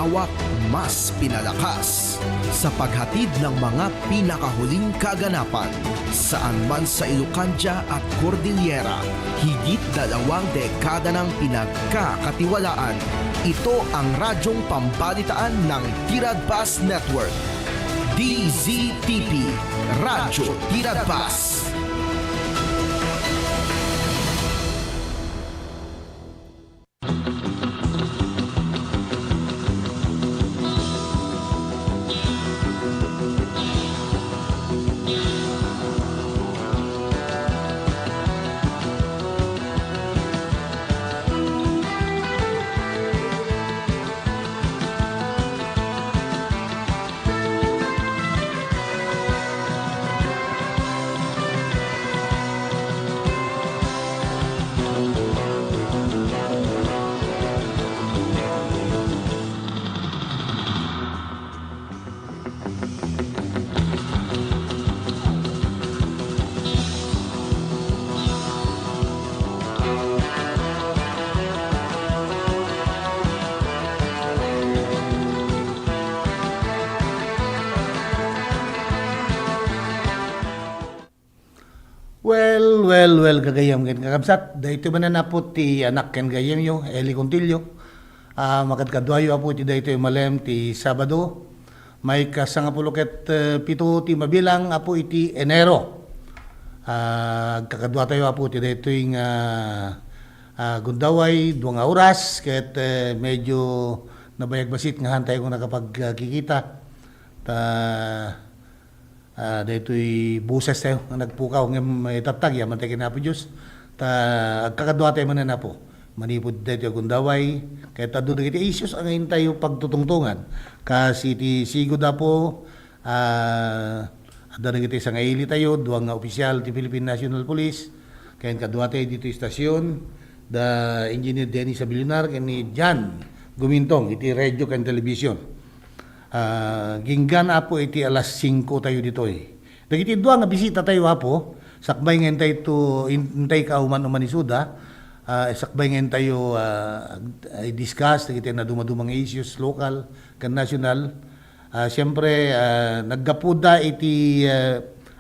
pinalawak, mas pinalakas sa paghatid ng mga pinakahuling kaganapan saan man sa Ilocania at Cordillera. Higit 2 dekada ng pinagkakatiwalaan. Ito ang radyong pambalitaan ng Tiradpas Network. DZTP, Radyo Tiradpas. Well, gagayam ken kakabsat. Dahito man na po ti anak ken gayam yo, Eli Contillo. Makadkadwayo po ti dahito malem ti Sabado. May kasangapulo ket pito ti mabilang apo iti Enero. Kakadwa tayo apo ti dahito yung gundaway, 2 oras, ket medyo nabayag basit nga hantay kung nakapagkikita. Dito'y buses tayo ang nagpukaw ng may tatag yaman tayo kinapo Diyos kakadwa tayo man na po manipod dito yung gundaway kaya tado na kita issues ang ngayon tayo pagtutungtungan kasi ti sigo na po ada na kita isang aili tayo 2 nga opisyal ti Philippine National Police kaya kadwa tayo dito yung stasyon the Engineer Dennis Abilinar kaya ni Jan Gumintong iti radio kan television. Ginggan apo iti alas 5 tayo dito eh. Dagiti 2 nga bisita tayo apo, sakbay ngeen tayo to intay kauman umanisuda, sakbay ngeen tayo i-discuss dagiti na dumadumang issues local kan national. Siyempre naggapuda iti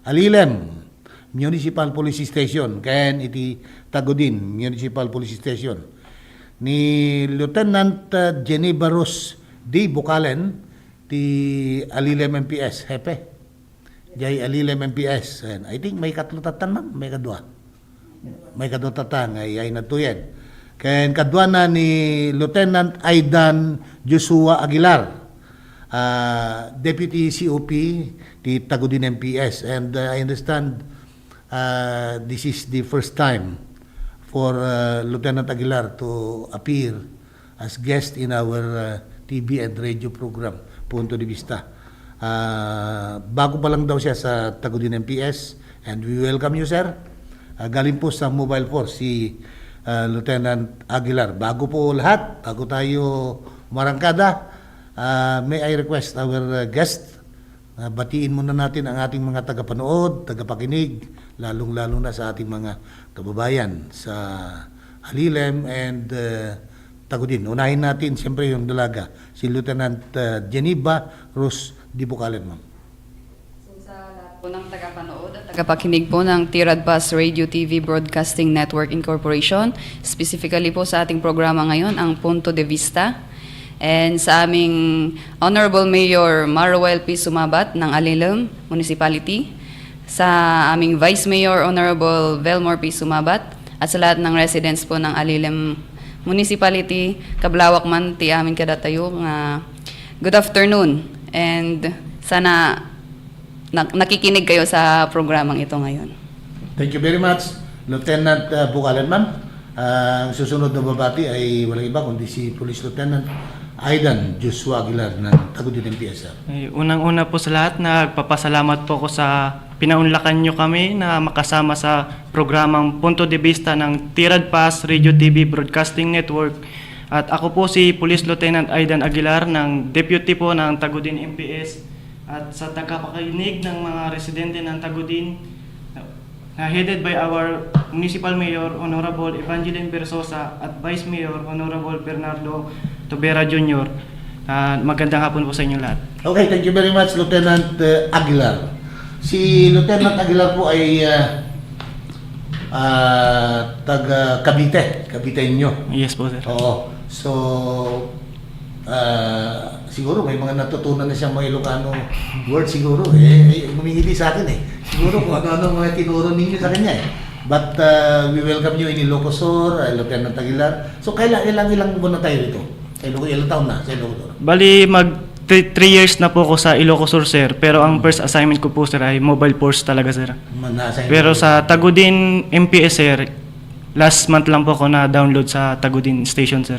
Alilem Municipal Police Station ken iti Tagudin Municipal Police Station ni Lieutenant Geneva Rose D. Bucalen ti Alilem MPS, hepe. Jay Alilem MPS. And I think may katlutatan ma'am, may kadwa. May kadutatan, ay natuyen. Kaya kadwa na ni Lieutenant Aidan Joshua Aguilar, Deputy COP ti Tagudin MPS. And I understand this is the first time for Lieutenant Aguilar to appear as guest in our TV and radio program. Punto de Vista. Bago pa lang daw siya sa Tagudin MPS and we welcome you sir. Galing po sa Mobile Force si Lieutenant Aguilar. Bago po lahat, bago tayo marangkada, may I request our guest, batiin muna natin ang ating mga tagapanood, tagapakinig, lalong-lalo na sa ating mga kababayan sa Alilem and Tagudin. Unahin natin siyempre yung dalaga, si Lieutenant Geneva Rose D. Bucalen, ma'am. So sa lahat po ng tagapanood at tagapakinig po ng Tiradpas Radio TV Broadcasting Network Incorporation, specifically po sa ating programa ngayon, ang Punto de Vista, and sa aming Honorable Mayor Maruel P. Sumabat ng Alilem Municipality, sa aming Vice Mayor Honorable Velmore P. Sumabat, at sa lahat ng residents po ng Alilem Municipality, kablawak man ti amin kadatayo nga good afternoon and sana nakikinig kayo sa programang ito ngayon. Thank you very much, Lieutenant Bucalen, ma'am. Ang susunod na babati ay walang iba kundi si Police Lieutenant Aidan Joshua Aguilar ng Tagudin MPS. Unang-una po sa lahat, nagpapasalamat po ako sa pinaunlakan nyo kami na makasama sa programang Punto de Vista ng Tiradpas Radio TV Broadcasting Network. At ako po si Police Lieutenant Aidan Aguilar ng Deputy po ng Tagudin MPS. At sa tagapakinig ng mga residente ng Tagudin, headed by our Municipal Mayor Honorable Evangeline Bersosa at Vice Mayor Honorable Bernardo Tobera Jr. Magandang hapon po sa inyo lahat. Okay, thank you very much, Lieutenant Aguilar. Si Lieutenant Aguilar po ay taga Cavite, Caviteño. Yes po, sir. Oo. So, siguro may mga natutunan na siyang mga Ilocano word siguro. Humingiti sa akin Siguro kung ano-ano mga tinuro ninyo sa kanya But we welcome you in Ilocosur, Lieutenant Aguilar. So, ilang muna tayo dito? Ilang taon na sa Ilocosur? Bali, 3 years na po ako sa Ilocosur, sir. Pero ang first assignment ko po, sir, ay mobile force talaga, sir. Pero sa Tagudin MPS, sir, last month lang po ako na-download sa Tagudin Station, sir.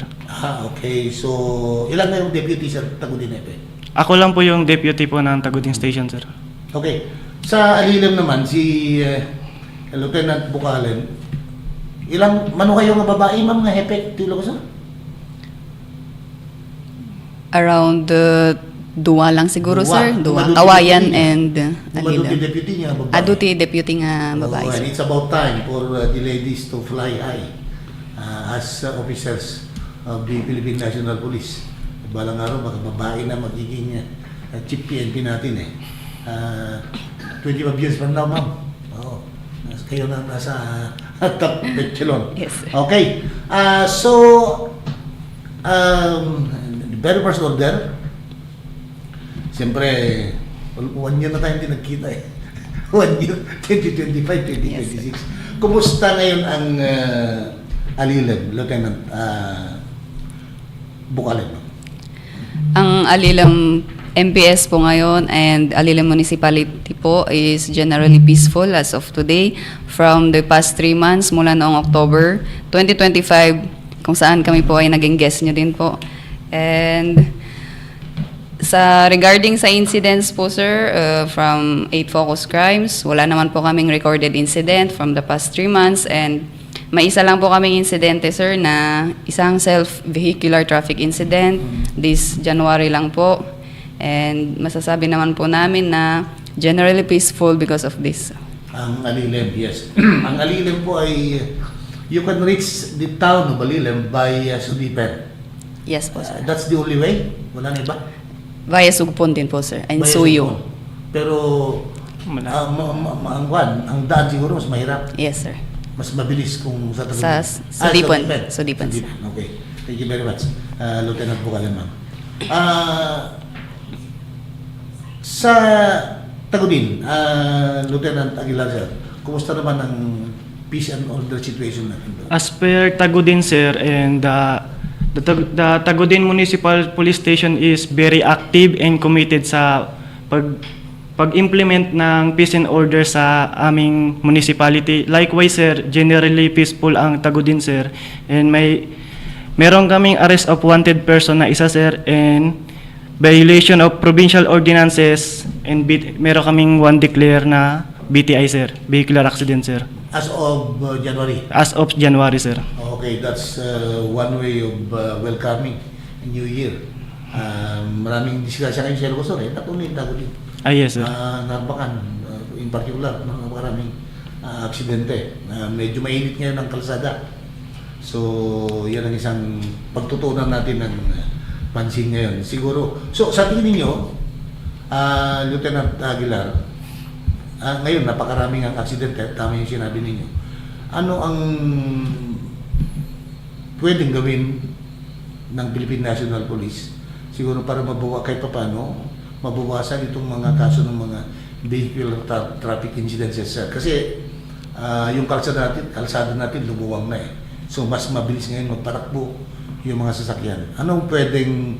Okay. So, ilan na yung deputy sa Tagudin EP? Ako lang po yung deputy po ng Tagudin Station, sir. Okay. Sa Alilam naman, si Lieutenant Bucalen, mano kayo nga babae, ma'am, nga hepek, tilo ko sa? Around duwa lang siguro, Duwa. sir. Duwa. Dumaduti Kawayan deputy niya. and Dumaduti Alila. deputy niya, babae. Aduti deputy nga babae, And sir. it's about time for the ladies to fly high as officers of the Philippine National Police. Balang araw, baka babae na magiging chief PNP natin 25 years from now, ma'am. Oo. Kayo na nasa top echelon. Yes, sir. Okay. So, very first order, siyempre, 1 year na tayo hindi nagkita 1 year, 2025, 2026. Kumusta ngayon ang Alilam, Lieutenant Bucalen? Ang Alilam MPS po ngayon and Alilam Municipality po is generally peaceful as of today. From the past 3 months, mula noong October 2025, kung saan kami po ay naging guest nyo din po. And regarding sa incidents po, sir, from 8 focus crimes, wala naman po kaming recorded incident from the past 3 months. And may isa lang po kaming insidente, sir, na isang self-vehicular traffic incident this January lang po. And masasabi naman po namin na generally peaceful because of this. Ang Alilam, yes. Ang Alilam po ay, you can reach the town of Alilam by Sudipen. Yes po, sir. That's the only way? Wala na iba? Via Sugpon din po, sir. And By Suyo. Sugpon. Pero, ang daan siguro mas mahirap. Yes, sir. Mas mabilis kung sa Sa Sudipan. Sudipan, sir. Okay. Thank you very much, Lieutenant Bucalen, ma'am. Sa Tagudin, Lieutenant Aguilar, sir, kumusta naman ang peace and order situation natin doon? As per Tagudin, sir, and the Tagudin Municipal Police Station is very active and committed sa pag-implement ng peace and order sa aming municipality. Likewise, sir, generally peaceful ang Tagudin, sir. And meron kaming arrest of wanted person na isa, sir, and violation of provincial ordinances, and meron kaming 1 declare na BTI, sir, vehicular accident, sir. As of January? As of January, sir. Okay, that's one way of welcoming New Year. Maraming disgrasya kayo sa Ilocos, not only in Tagudin. Yes, sir. Narbacan, in particular, maraming aksidente. Medyo mainit ngayon ang kalsada. So, yan ang isang pagtutunan natin ng pansin ngayon. Siguro, so sa tingin ninyo, Lieutenant Aguilar, ngayon napakaraming ang aksidente, tama yung sinabi ninyo. Ano ang pwedeng gawin ng Philippine National Police siguro para kahit paano mabawasan itong mga kaso ng mga vehicular traffic incidents, sir? Kasi yung kalsada natin lumuwang na So mas mabilis ngayon magpatakbo yung mga sasakyan. Anong pwedeng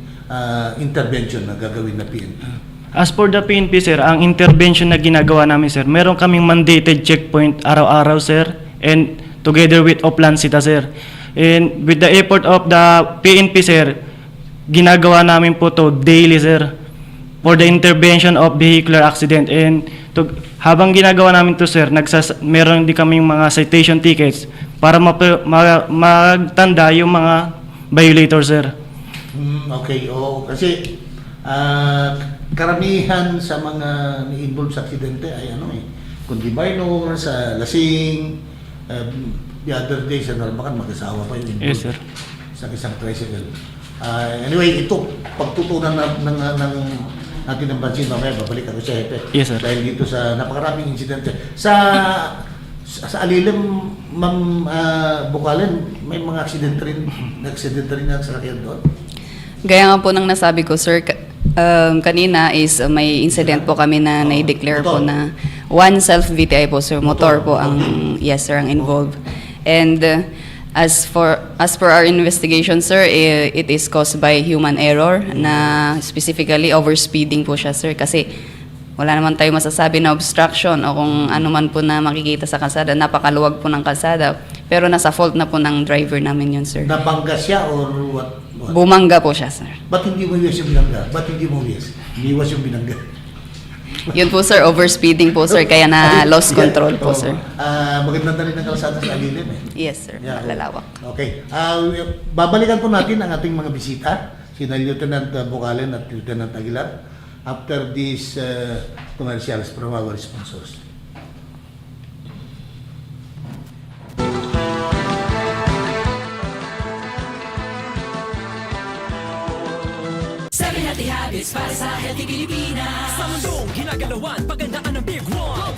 intervention na gagawin na PNP? As for the PNP, sir, ang intervention na ginagawa namin, sir, meron kaming mandated checkpoint araw-araw, sir, and together with Oplan Cita, sir. And with the effort of the PNP, sir, ginagawa namin po to daily, sir, for the intervention of vehicular accident. And habang ginagawa namin to, sir, meron din kaming mga citation tickets para magtanda yung mga violator, sir. Okay, kasi karamihan sa mga ni-involved sa aksidente ay kundi minor, sa lasing, the other day sa Narbacan, mag-asawa pa yung involved. Yes, sir. Sa isang tricycle. Anyway, ito, pagtutunan ng natin ng bansin, mamaya babalik ako sa Hepe. Yes, sir. Dahil dito sa napakaraming insidente. Sa Alilim, Ma'am Bukalen, may mga aksidente rin na sasakyan doon. Gaya nga po ng nasabi ko, sir, kanina is may incident po kami na na-declare po motor. na one self-VTI po, sir. Motor po ang, yes, sir, ang involved. And as per our investigation, sir, it is caused by human error na specifically overspeeding po siya, sir. Kasi wala naman tayo masasabi na obstruction o kung ano man po na makikita sa kalsada. Napakaluwag po ng kalsada. Pero nasa fault na po ng driver namin yun, sir. Nabangga siya or what? Bumangga po siya, sir. Ba't hindi mo iwas yung binangga? Ba't hindi mo iwas? Iwas yung binangga. Yun po, sir, overspeeding po, sir. Kaya na lost control po, sir. Magandang rin ng kalsada sa Alilim eh. Yes, sir. Yeah. Malalawak. Okay. Babalikan po natin ang ating mga bisita, sina Lieutenant Bukalen at Lieutenant Aguilar, after these commercials from our sponsors. Seven healthy habits para sa healthy Pilipinas. Sa mundong ginagalawan, pagandaan ng Big One.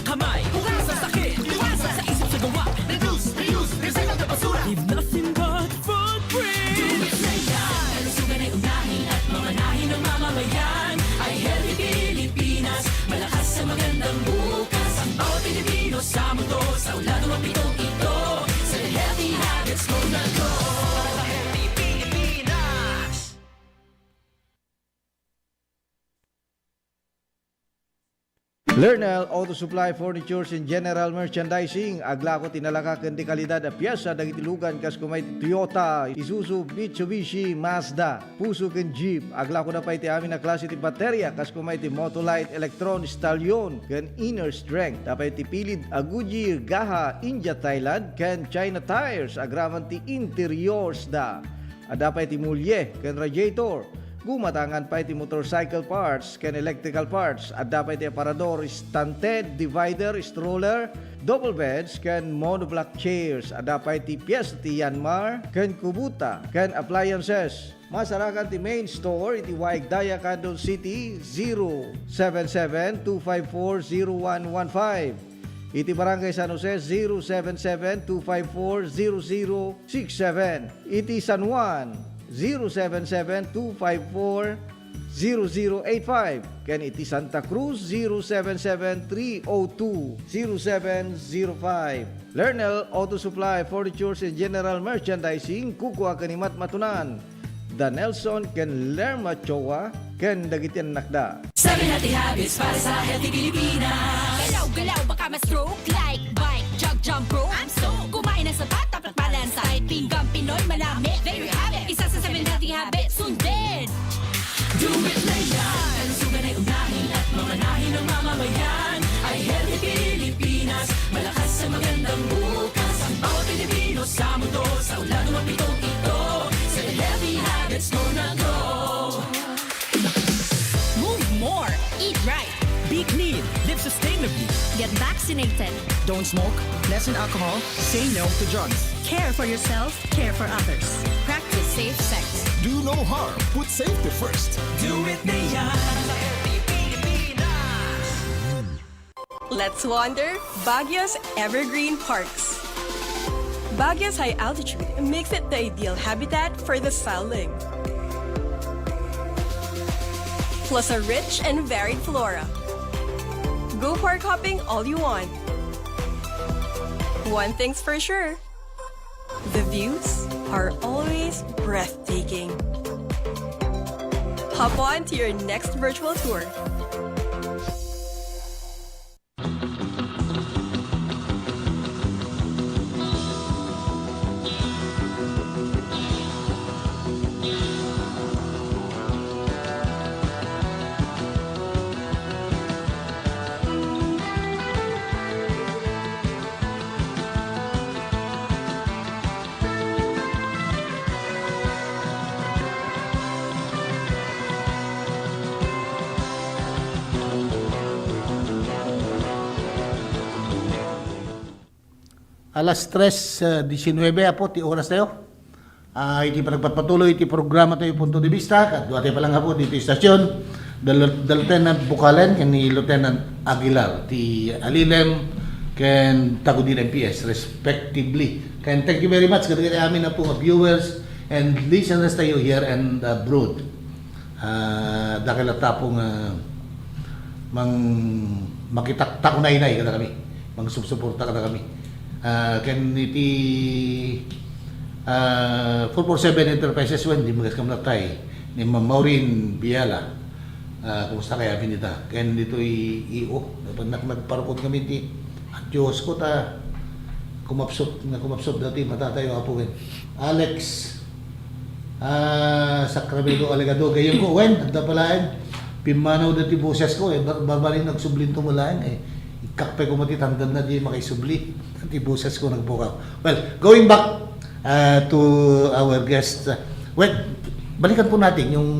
Kamay, hugasan, sakit, iwasan, sa isip sa gawa. Reduce, reuse, recycle na basura. Leave nothing but footprint. Do it na yan. Kalusugan ay unahin at mamanahin ng mamamayan. Ay healthy Pilipinas, malakas sa magandang bukas. Ang bawat Pilipino sa mundo, sa uladong ang pitong ito. Sa healthy habits mo na go. Lernel Auto Supply Furnitures and General Merchandising. Agla ko tinalaka kendi kalidad a piyesa dagiti lugan kas kumay Toyota, Isuzu, Mitsubishi, Mazda, Puso ken Jeep. Agla ko na pa iti amin na klase ti baterya kas kumay ti Motolite, Electron, Stallion ken Inner Strength. Dapat ti pilid a Goodyear, Gaha, India, Thailand ken China Tires. Agraman ti interiors da. Dapat ti mulye ken radiator. Gumatangan pa iti motorcycle parts ken electrical parts at dapat iti aparador, stunted, divider, stroller, double beds ken monoblock chairs at dapat iti piyesa ti Yanmar ken Kubuta ken appliances. Masarakan ti main store iti Waigdaya, Quezon City 077-254-0115. Iti Barangay San Jose 077-254-0067. Iti San Juan 077-254-0085. Ken iti Santa Cruz 077-302-0705. Lernel Auto Supply Furnitures and General Merchandising kukuha kanimat matunan. Da Nelson ken Lerma Chowa ken dagitian nakda. Seven healthy habits para sa healthy Pilipinas. Galaw-galaw baka ma-stroke like bike, jog, jump, rope. I'm so kumain ng sapat, tapat balance, side pinggang Pinoy malami. There you have it. Isa sa seven healthy habits, sundin. Do it na yan. Kalusugan ay unahin at mamanahin ng mamamayan. Ay healthy Pilipinas, malakas sa magandang bukas. Ang bawat Pilipino sa mundo, sa ulan ng pitong ito. Sa healthy habits mo na go. Move more, eat right, Be clean, live sustainably. get vaccinated, Don't smoke, lessen alcohol, say no to drugs. care for yourself, care for others. Practice safe sex. Do no harm, put safety first. Do it na yan. Let's wander Baguio's Evergreen Parks. Baguio's high altitude makes it the ideal habitat for the starling. Plus a rich and varied flora. Go park hopping all you want. One thing's for sure, the views are always breathtaking. Hop on to your next virtual tour. Alas 3:19 po, ti oras tayo. iti pa nagpapatuloy iti programa tayo punto de vista kat duwate pa lang nga po dito istasyon the Lieutenant Bukalen ken ni Lieutenant Aguilar ti Alilem ken Tagudin MPS respectively. Ken thank you very much kadagiti amin na po nga viewers and listeners tayo here and abroad. Dahil tapong mang makitaktak na inay kada kami mang subsuporta kada kami ken iti 447 Enterprises when di magas kam natay ni Ma'am Maureen Biala kumusta kaya pinita ken dito iyo dapat nagparukod kami ti at Diyos ko ta kumapsot dati matatayo apo ken Alex Sacramento Alegado gayon ko wen adda palaen pimanaw dati boses ko babalin nagsublin tumulaen ikakpe ko mati tandem na di makaisubli dati boses ko nagbuka. Well, going back to our guest, well, balikan po natin yung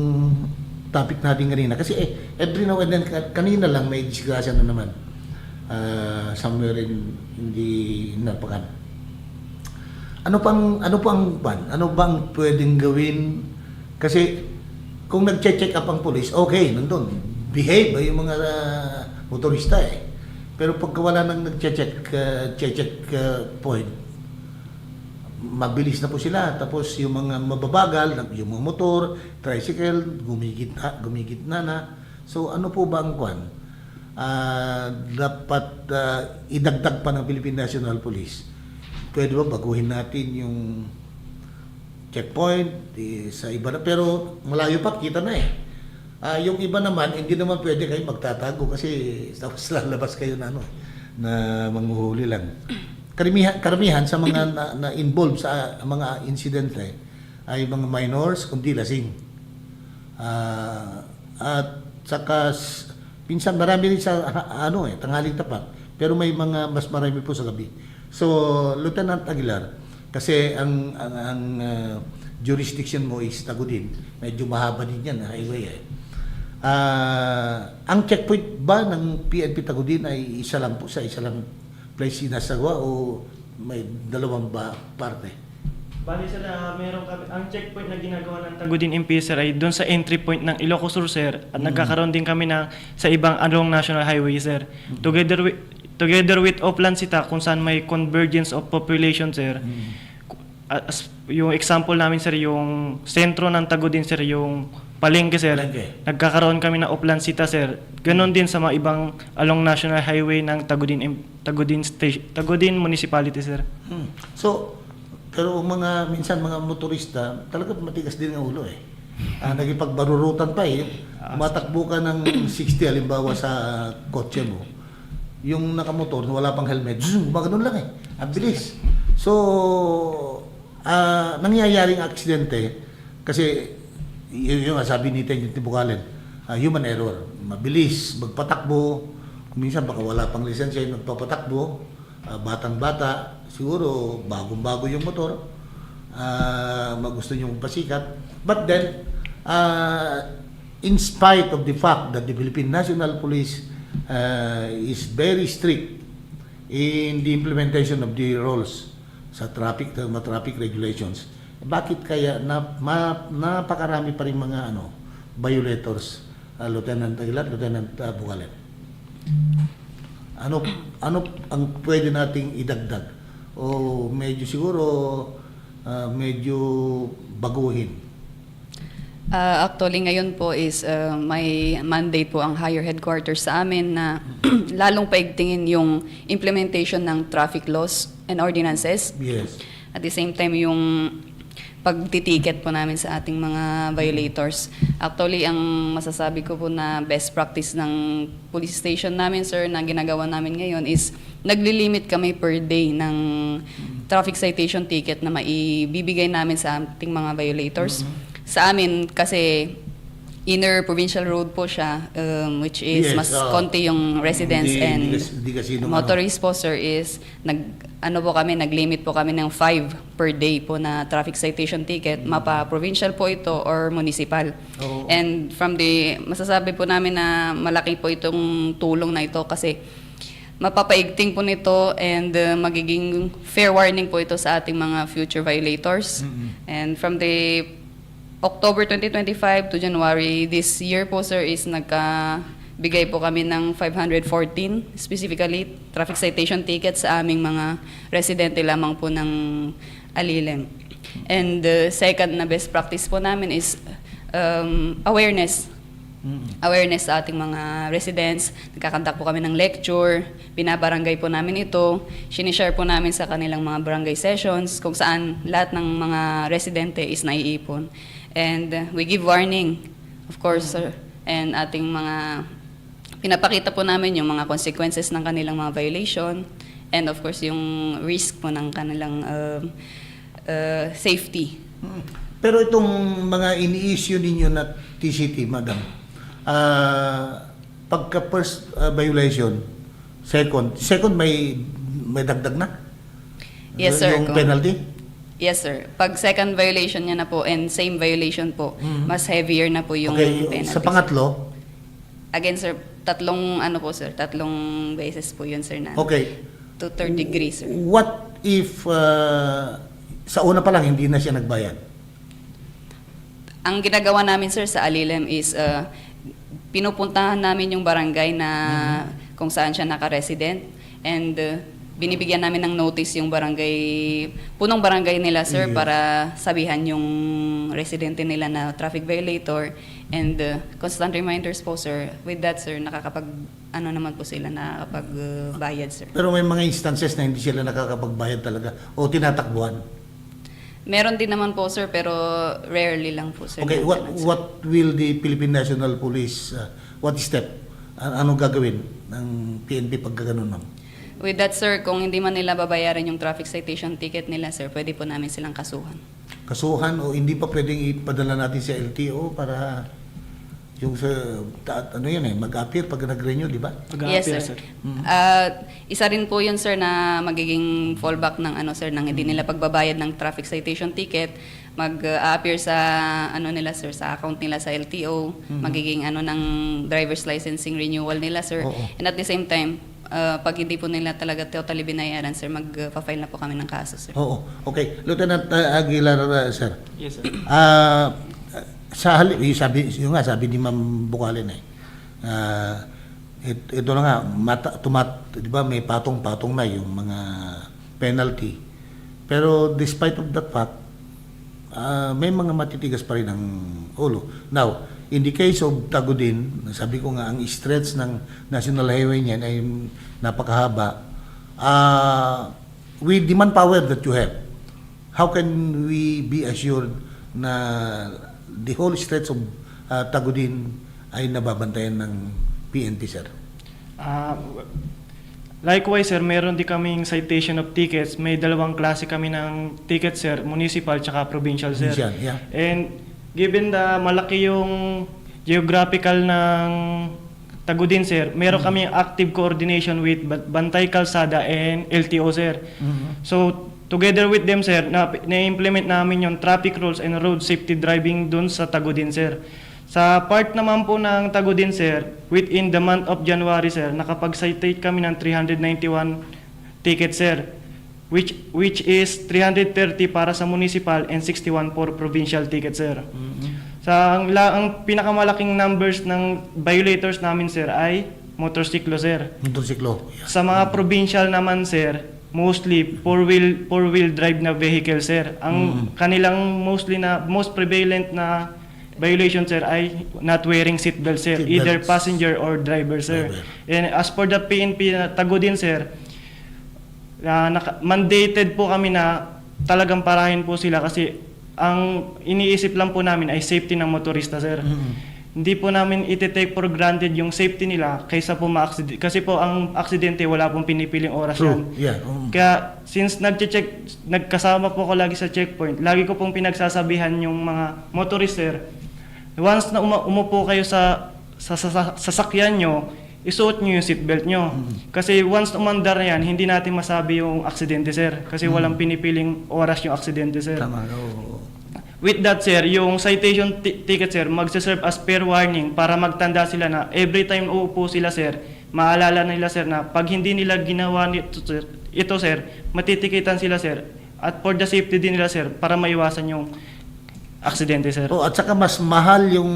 topic natin kanina kasi every now and then kanina lang may disgrasya na naman somewhere in the Napakan. Ano bang pwedeng gawin kasi kung nag-check up ang police, okay, nandun. Behave yung mga motorista Pero pagka wala nang nag-check point, mabilis na po sila. Tapos yung mga mababagal, yung mga motor, tricycle, gumigit na. So ano po ba ang kwan? Dapat idagdag pa ng Philippine National Police. Pwede ba baguhin natin yung checkpoint sa iba na, pero malayo pa, kita na yung iba naman, hindi naman pwede kayo magtatago kasi tapos lalabas kayo na na manghuhuli lang. Karamihan sa mga na-involved sa mga insidente ay mga minors, kundi lasing. At saka pinsan marami rin sa tanghaling tapat, pero may mga mas marami po sa gabi. So, Lieutenant Aguilar, kasi ang jurisdiction mo is Tagudin. Medyo mahaba din yan, highway Ang checkpoint ba ng PNP Tagudin ay isa lang place sinasagawa o may dalawang ba parte? Bali sila, meron kami, ang checkpoint na ginagawa ng Tagudin MPS sir ay doon sa entry point ng Ilocos Sur sir at nagkakaroon din kami sa ibang along National Highway sir. Together with Oplan Sita kung saan may convergence of population sir. Yung example namin sir, yung sentro ng Tagudin sir, yung Palengke sir. Nagkakaroon kami ng Oplan Sita sir. Ganon din sa mga ibang along National Highway ng Tagudin Municipality sir. So, pero minsan mga motorista, talaga matigas din ang ulo nagipagbarurutan pa Matakbo ka ng 60 halimbawa sa kotse mo. Yung nakamotor, wala pang helmet, gumagano'n lang ang bilis. So, nangyayaring aksidente, kasi yung sabi ni Tenyo Bukalen, human error. Mabilis, magpatakbo, minsan baka wala pang lisensya yung nagpapatakbo, batang-bata, siguro bagong-bago yung motor, gusto nyo pasikat. But then, in spite of the fact that the Philippine National Police is very strict in the implementation of the rules sa traffic regulations, bakit kaya napakarami pa rin mga violators, Lieutenant Aguilar, Lieutenant Bukalen? Ano ang pwede nating idagdag o medyo siguro medyo baguhin? Actually, ngayon po is may mandate po ang higher headquarters sa amin na lalong paigtingin yung implementation ng traffic laws and ordinances. Yes. At the same time, yung pagtitiket po namin sa ating mga violators. Actually, ang masasabi ko po na best practice ng police station namin, sir, na ginagawa namin ngayon is naglilimit kami per day ng traffic citation ticket na maibibigay namin sa ating mga violators. Sa amin, kasi inner provincial road po siya, which is mas konti yung residents and motorist po, sir, is nag-limit po kami ng 5 per day po na traffic citation ticket, mapa-provincial po ito or municipal. And masasabi po namin na malaki po itong tulong na ito kasi mapapaigting po nito and magiging fair warning po ito sa ating mga future violators. And from the October 2025 to January this year po, sir, is bigay po kami ng 514, specifically traffic citation tickets sa aming mga residente lamang po ng Alilem. And the second na best practice po namin is awareness. Awareness sa ating mga residents. Nagkakandak po kami ng lecture, binabarangay po namin ito, sinishare po namin sa kanilang mga barangay sessions kung saan lahat ng mga residente is naiipon. And we give warning, of course, sir, and ating mga pinapakita po namin yung mga consequences ng kanilang mga violation and of course yung risk po ng kanilang safety. Pero itong mga ini-issue ninyo na TCT, madam, pagka first violation, second may dagdag na? Yes, sir. Yung penalty? Yes, sir. Pag second violation niya na po and same violation po, mas heavier na po yung penalty. Sa pangatlo? Again, sir, tatlong beses po yun, sir, na Okay. to third degree, sir. What if sa una pa lang hindi na siya nagbayad? Ang ginagawa namin, sir, sa Alilem is pinupuntahan namin yung barangay na kung saan siya naka-resident and binibigyan namin ng notice yung punong barangay nila, sir, para sabihan yung residente nila na traffic violator and constant reminders po, sir. With that, sir, nakakapagbayad, sir. Pero may mga instances na hindi sila nakakapagbayad talaga o tinatakbuhan. Meron din naman po, sir, pero rarely lang po, sir. Okay, what will the Philippine National Police, what step, anong gagawin ng PNP pag gano'n, ma'am? With that, sir, kung hindi man nila babayaran yung traffic citation ticket nila, sir, pwede po namin silang kasuhan. Kasuhan o hindi pa pwedeng ipadala natin sa LTO para yung mag-appear pag nag-renew, di ba? Yes, sir. Isa rin po yun, sir, na magiging fallback ng ng hindi nila pagbabayad ng traffic citation ticket, mag-appear sa sir, sa account nila sa LTO, magiging ng driver's licensing renewal nila, sir. Oo. And at the same time, pag hindi po nila talaga totally binayaran, sir, mag-file na po kami ng kaso, sir. Oo. Okay. Lieutenant Aguilar, sir. Yes, sir. Sabi ni Ma'am Bukalin ito na nga, di ba may patong-patong na yung mga penalty. Pero despite of that fact, may mga matitigas pa rin ang ulo. Now, in the case of Tagudin, sabi ko nga, ang stretch ng National Highway niyan ay napakahaba. With the manpower that you have, how can we be assured na the whole stretch of Tagudin ay nababantayan ng PNP, sir? Likewise, sir, meron din kaming citation of tickets. May dalawang klase kami ng tickets, sir, municipal tsaka provincial, sir. Provincial, yeah. And given the malaki yung geographical ng Tagudin, sir, meron kaming active coordination with Bantay Kalsada and LTO, sir. So, together with them, sir, na-implement namin yung traffic rules and road safety driving dun sa Tagudin, sir. Sa part naman po ng Tagudin, sir, within the month of January, sir, nakapag-citate kami ng 391 tickets, sir, which is 330 para sa municipal and 61 for provincial tickets, sir. Ang pinakamalaking numbers ng violators namin, sir, ay motorsiklo, sir. Motorsiklo. Yeah. Sa mga provincial naman, sir, mostly four-wheel drive na vehicle, sir. Ang kanilang most prevalent na violation, sir, ay not wearing seatbelt, sir. Seat Either belts. passenger or driver, sir. And as for the PNP na Tagudin, sir, mandated po kami na talagang parahin po sila kasi ang iniisip lang po namin ay safety ng motorista, sir. Hindi po namin iti-take for granted yung safety nila kaysa po ma-accident. Kasi po ang aksidente wala pong pinipiling oras yan. Yeah. Kaya since nagkasama po ko lagi sa checkpoint, lagi ko pong pinagsasabihan yung mga motorist, sir, once na umupo kayo sa sasakyan nyo, isuot nyo yung seatbelt nyo. Kasi once umandar na yan, hindi natin masabi yung aksidente, sir. Kasi walang pinipiling oras yung aksidente, sir. Tama. With that, sir, yung citation ticket, sir, magsaserve as fair warning para magtanda sila na every time uupo sila, sir, maalala nila sir na pag hindi nila ginawa ito sir, matitikitan sila sir. At for the safety din nila sir, para maiwasan yung aksidente sir. Oh, at saka mas mahal yung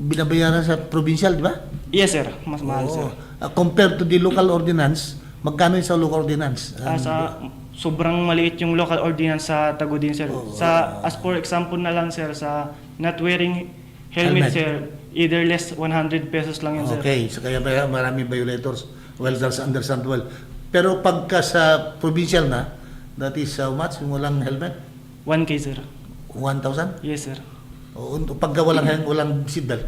binabayaran sa provincial, di ba? Yes sir, mas mahal sir. Compared to the local ordinance, magkano yung sa local ordinance? Sa sobrang maliit yung local ordinance sa Tagudin sir. Sa as for example na lang sir, sa not wearing helmet, sir, either less 100 pesos lang yun sir. Okay, so kaya maraming violators. Well, that's understand well. Pero pagka sa provincial na, that is how much yung walang helmet? 1K sir. 1,000? Yes sir. O pagka walang seatbelt?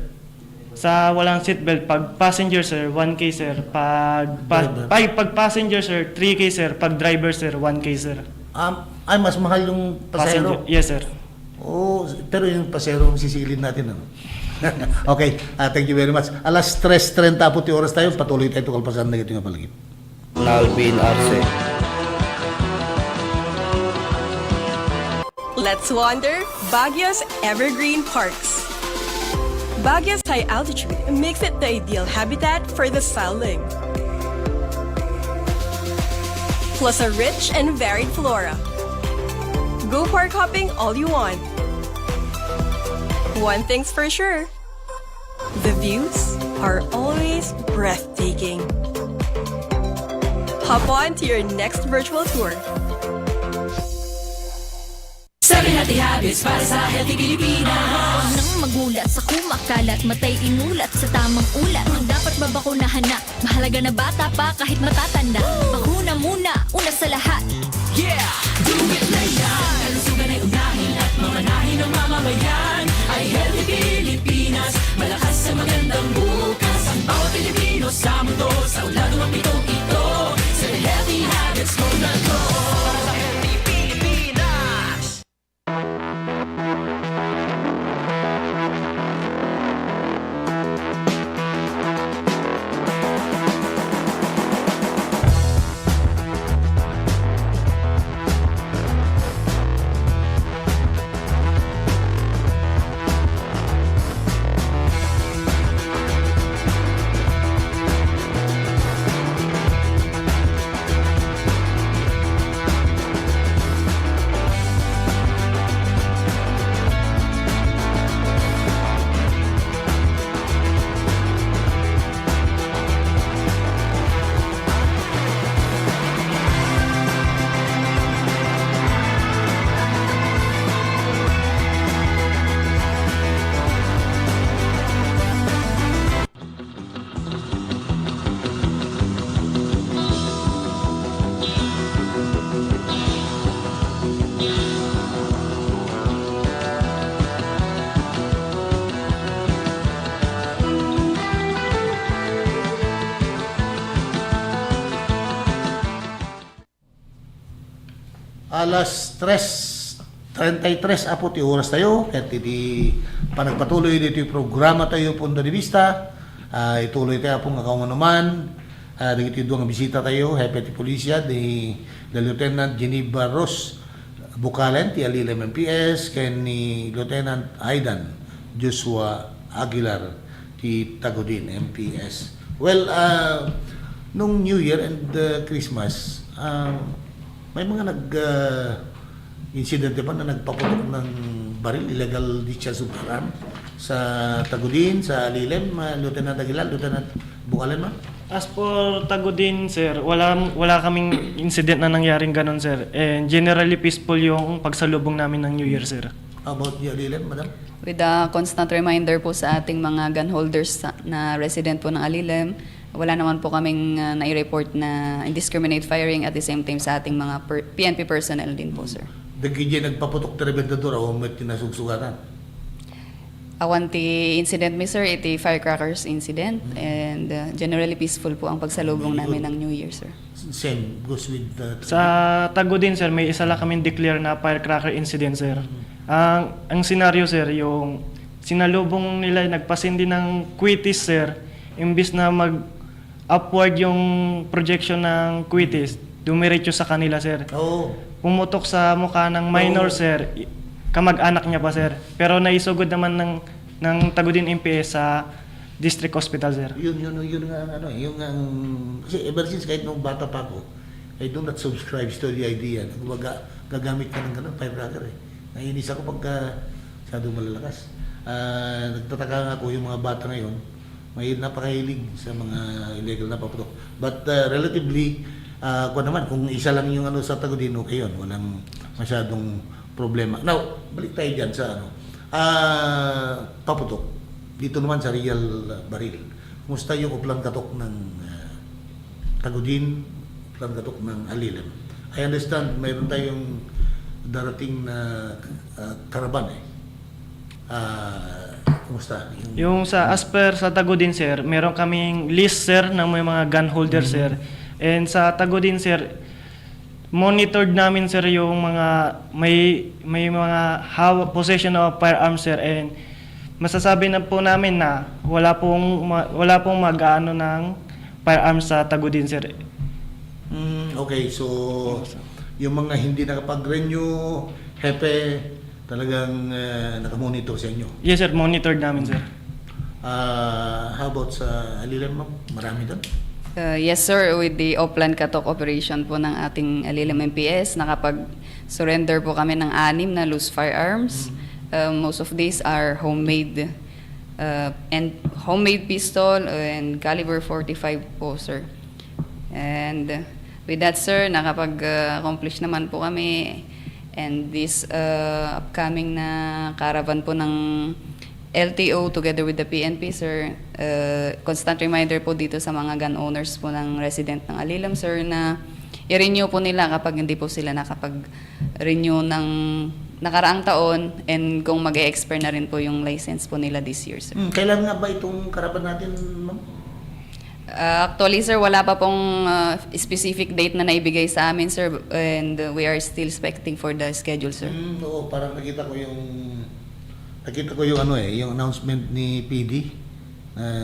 Sa walang seatbelt, pag passenger sir, 1K sir. Pag passenger sir, 3K sir. Pag driver sir, 1K sir. Ay, mas mahal yung pasahero? Yes sir. Oh, pero yung pasahero sisilin natin. Ano? Okay, thank you very much. Alas 3:30 po oras tayo. Patuloy tayo tukal pasan na ito nga palagip. Nalvin Arce. Let's wander Baguio's evergreen parks. Baguio's high altitude makes it the ideal habitat for the starling. Plus a rich and varied flora. Go park hopping all you want. One thing's for sure, the views are always breathtaking. Hop on to your next virtual tour. 7 Healthy Habits para sa Healthy Pilipinas. Nang magulat sa kumakalat, matay inulat sa tamang ulat. Dapat babakunahan na, mahalaga na bata pa kahit matatanda. Bakuna muna, una sa lahat. Yeah! Do it na yan! Kalusugan ay unahin at mamanahin ng mamamayan. Ay Healthy Pilipinas, malakas sa magandang bukas. Ang bawat Pilipino sa mundo, sa ulado ang pitong ito. 7 Healthy Habits, go na go! Para sa Healthy Pilipinas! Alas 3:33 apo ti oras tayo. Kaya ti panagpatuloy dito yung programa tayo Punto de Vista. Ituloy tayo pong nakaumanuman. Dito doon ang bisita tayo. Hepe ti Pulisya di Lieutenant Geneva Ross Bukalan ti Alilem MPS. Kaya ni Lieutenant Aidan Joshua Aguilar ti Tagudin MPS. Well, nung New Year and Christmas, may mga incident ba na nagpaputok ng baril, illegal discharge of firearm sa Tagudin, sa Alilem, Lieutenant Aguilar, Lieutenant Bukalan, As for Tagudin sir, wala kaming incident na nangyaring ganun sir. And generally peaceful yung pagsalubong namin ng New Year sir. How about the Alilem, madam? With a constant reminder po sa ating mga gun holders na resident po ng Alilem, wala naman po kaming nai-report na indiscriminate firing at the same time sa ating mga PNP personnel din po, sir. Dagiti nagpaputok ti rebendador o may tinasugsugatan? Awan ti incident mi, sir, iti firecrackers incident and generally peaceful po ang pagsalubong namin ng New Year, sir. Same goes with the... Sa Tagudin sir, may isa lang kaming declare na firecracker incident sir. Ang senaryo sir, yung sinalubong nila, nagpasindi ng quitis sir, imbis na upward yung projection ng quitis, dumiretso sa kanila sir. Oo. Pumutok sa mukha ng minor sir, kamag-anak niya pa sir. Pero naisugod naman ng Tagudin MPS sa District Hospital, sir. Yun nga ang kasi ever since kahit nung bata pa ako, I do not subscribe to the idea na gagamit ka ng ganun, firecracker eh. Naiinis ako pagka masyadong malalakas. Nagtataka nga ako yung mga bata ngayon, may napakahilig sa mga illegal na paputok. But relatively, kung isa lang yung sa Tagudin, okay yun, walang masyadong problema. Now, balik tayo dyan sa paputok. Dito naman sa Real Baril. Kumusta yung uplan katok ng Tagudin, uplan katok ng Alilam? I understand mayroon tayong darating na karaban eh. Kumusta? Yung sa as per sa Tagudin, sir, meron kaming list, sir, ng may mga gun holder, sir. And sa Tagudin, sir, monitored namin, sir, yung mga may mga possession of firearms, sir, and masasabi na po namin na wala pong mag-aano ng firearms sa Tagudin, sir. Okay, so yung mga hindi nakapag-renew, hepe, talagang nakamonitor sa inyo. Yes, sir, monitored namin, sir. How about sa Alilam, ma'am? Marami doon? Yes sir, with the Oplan Katok operation po ng ating Alilam MPS, nakapag-surrender po kami ng 6 na loose firearms. Most of these are homemade and homemade pistol and caliber 45 po, sir. And with that, sir, nakapag-accomplish naman po kami. And this upcoming na caravan po ng LTO together with the PNP, sir, constant reminder po dito sa mga gun owners po ng resident ng Alilam, sir, na i-renew po nila kapag hindi po sila nakapag-renew ng nakaraang taon, and kung mag-e-expire na rin po yung license po nila this year, sir. Kailan nga ba itong karaban natin, ma'am? Actually, sir, wala pa pong specific date na naibigay sa amin, sir, and we are still expecting for the schedule, sir. Oo, parang nakita ko yung yung announcement ni PD.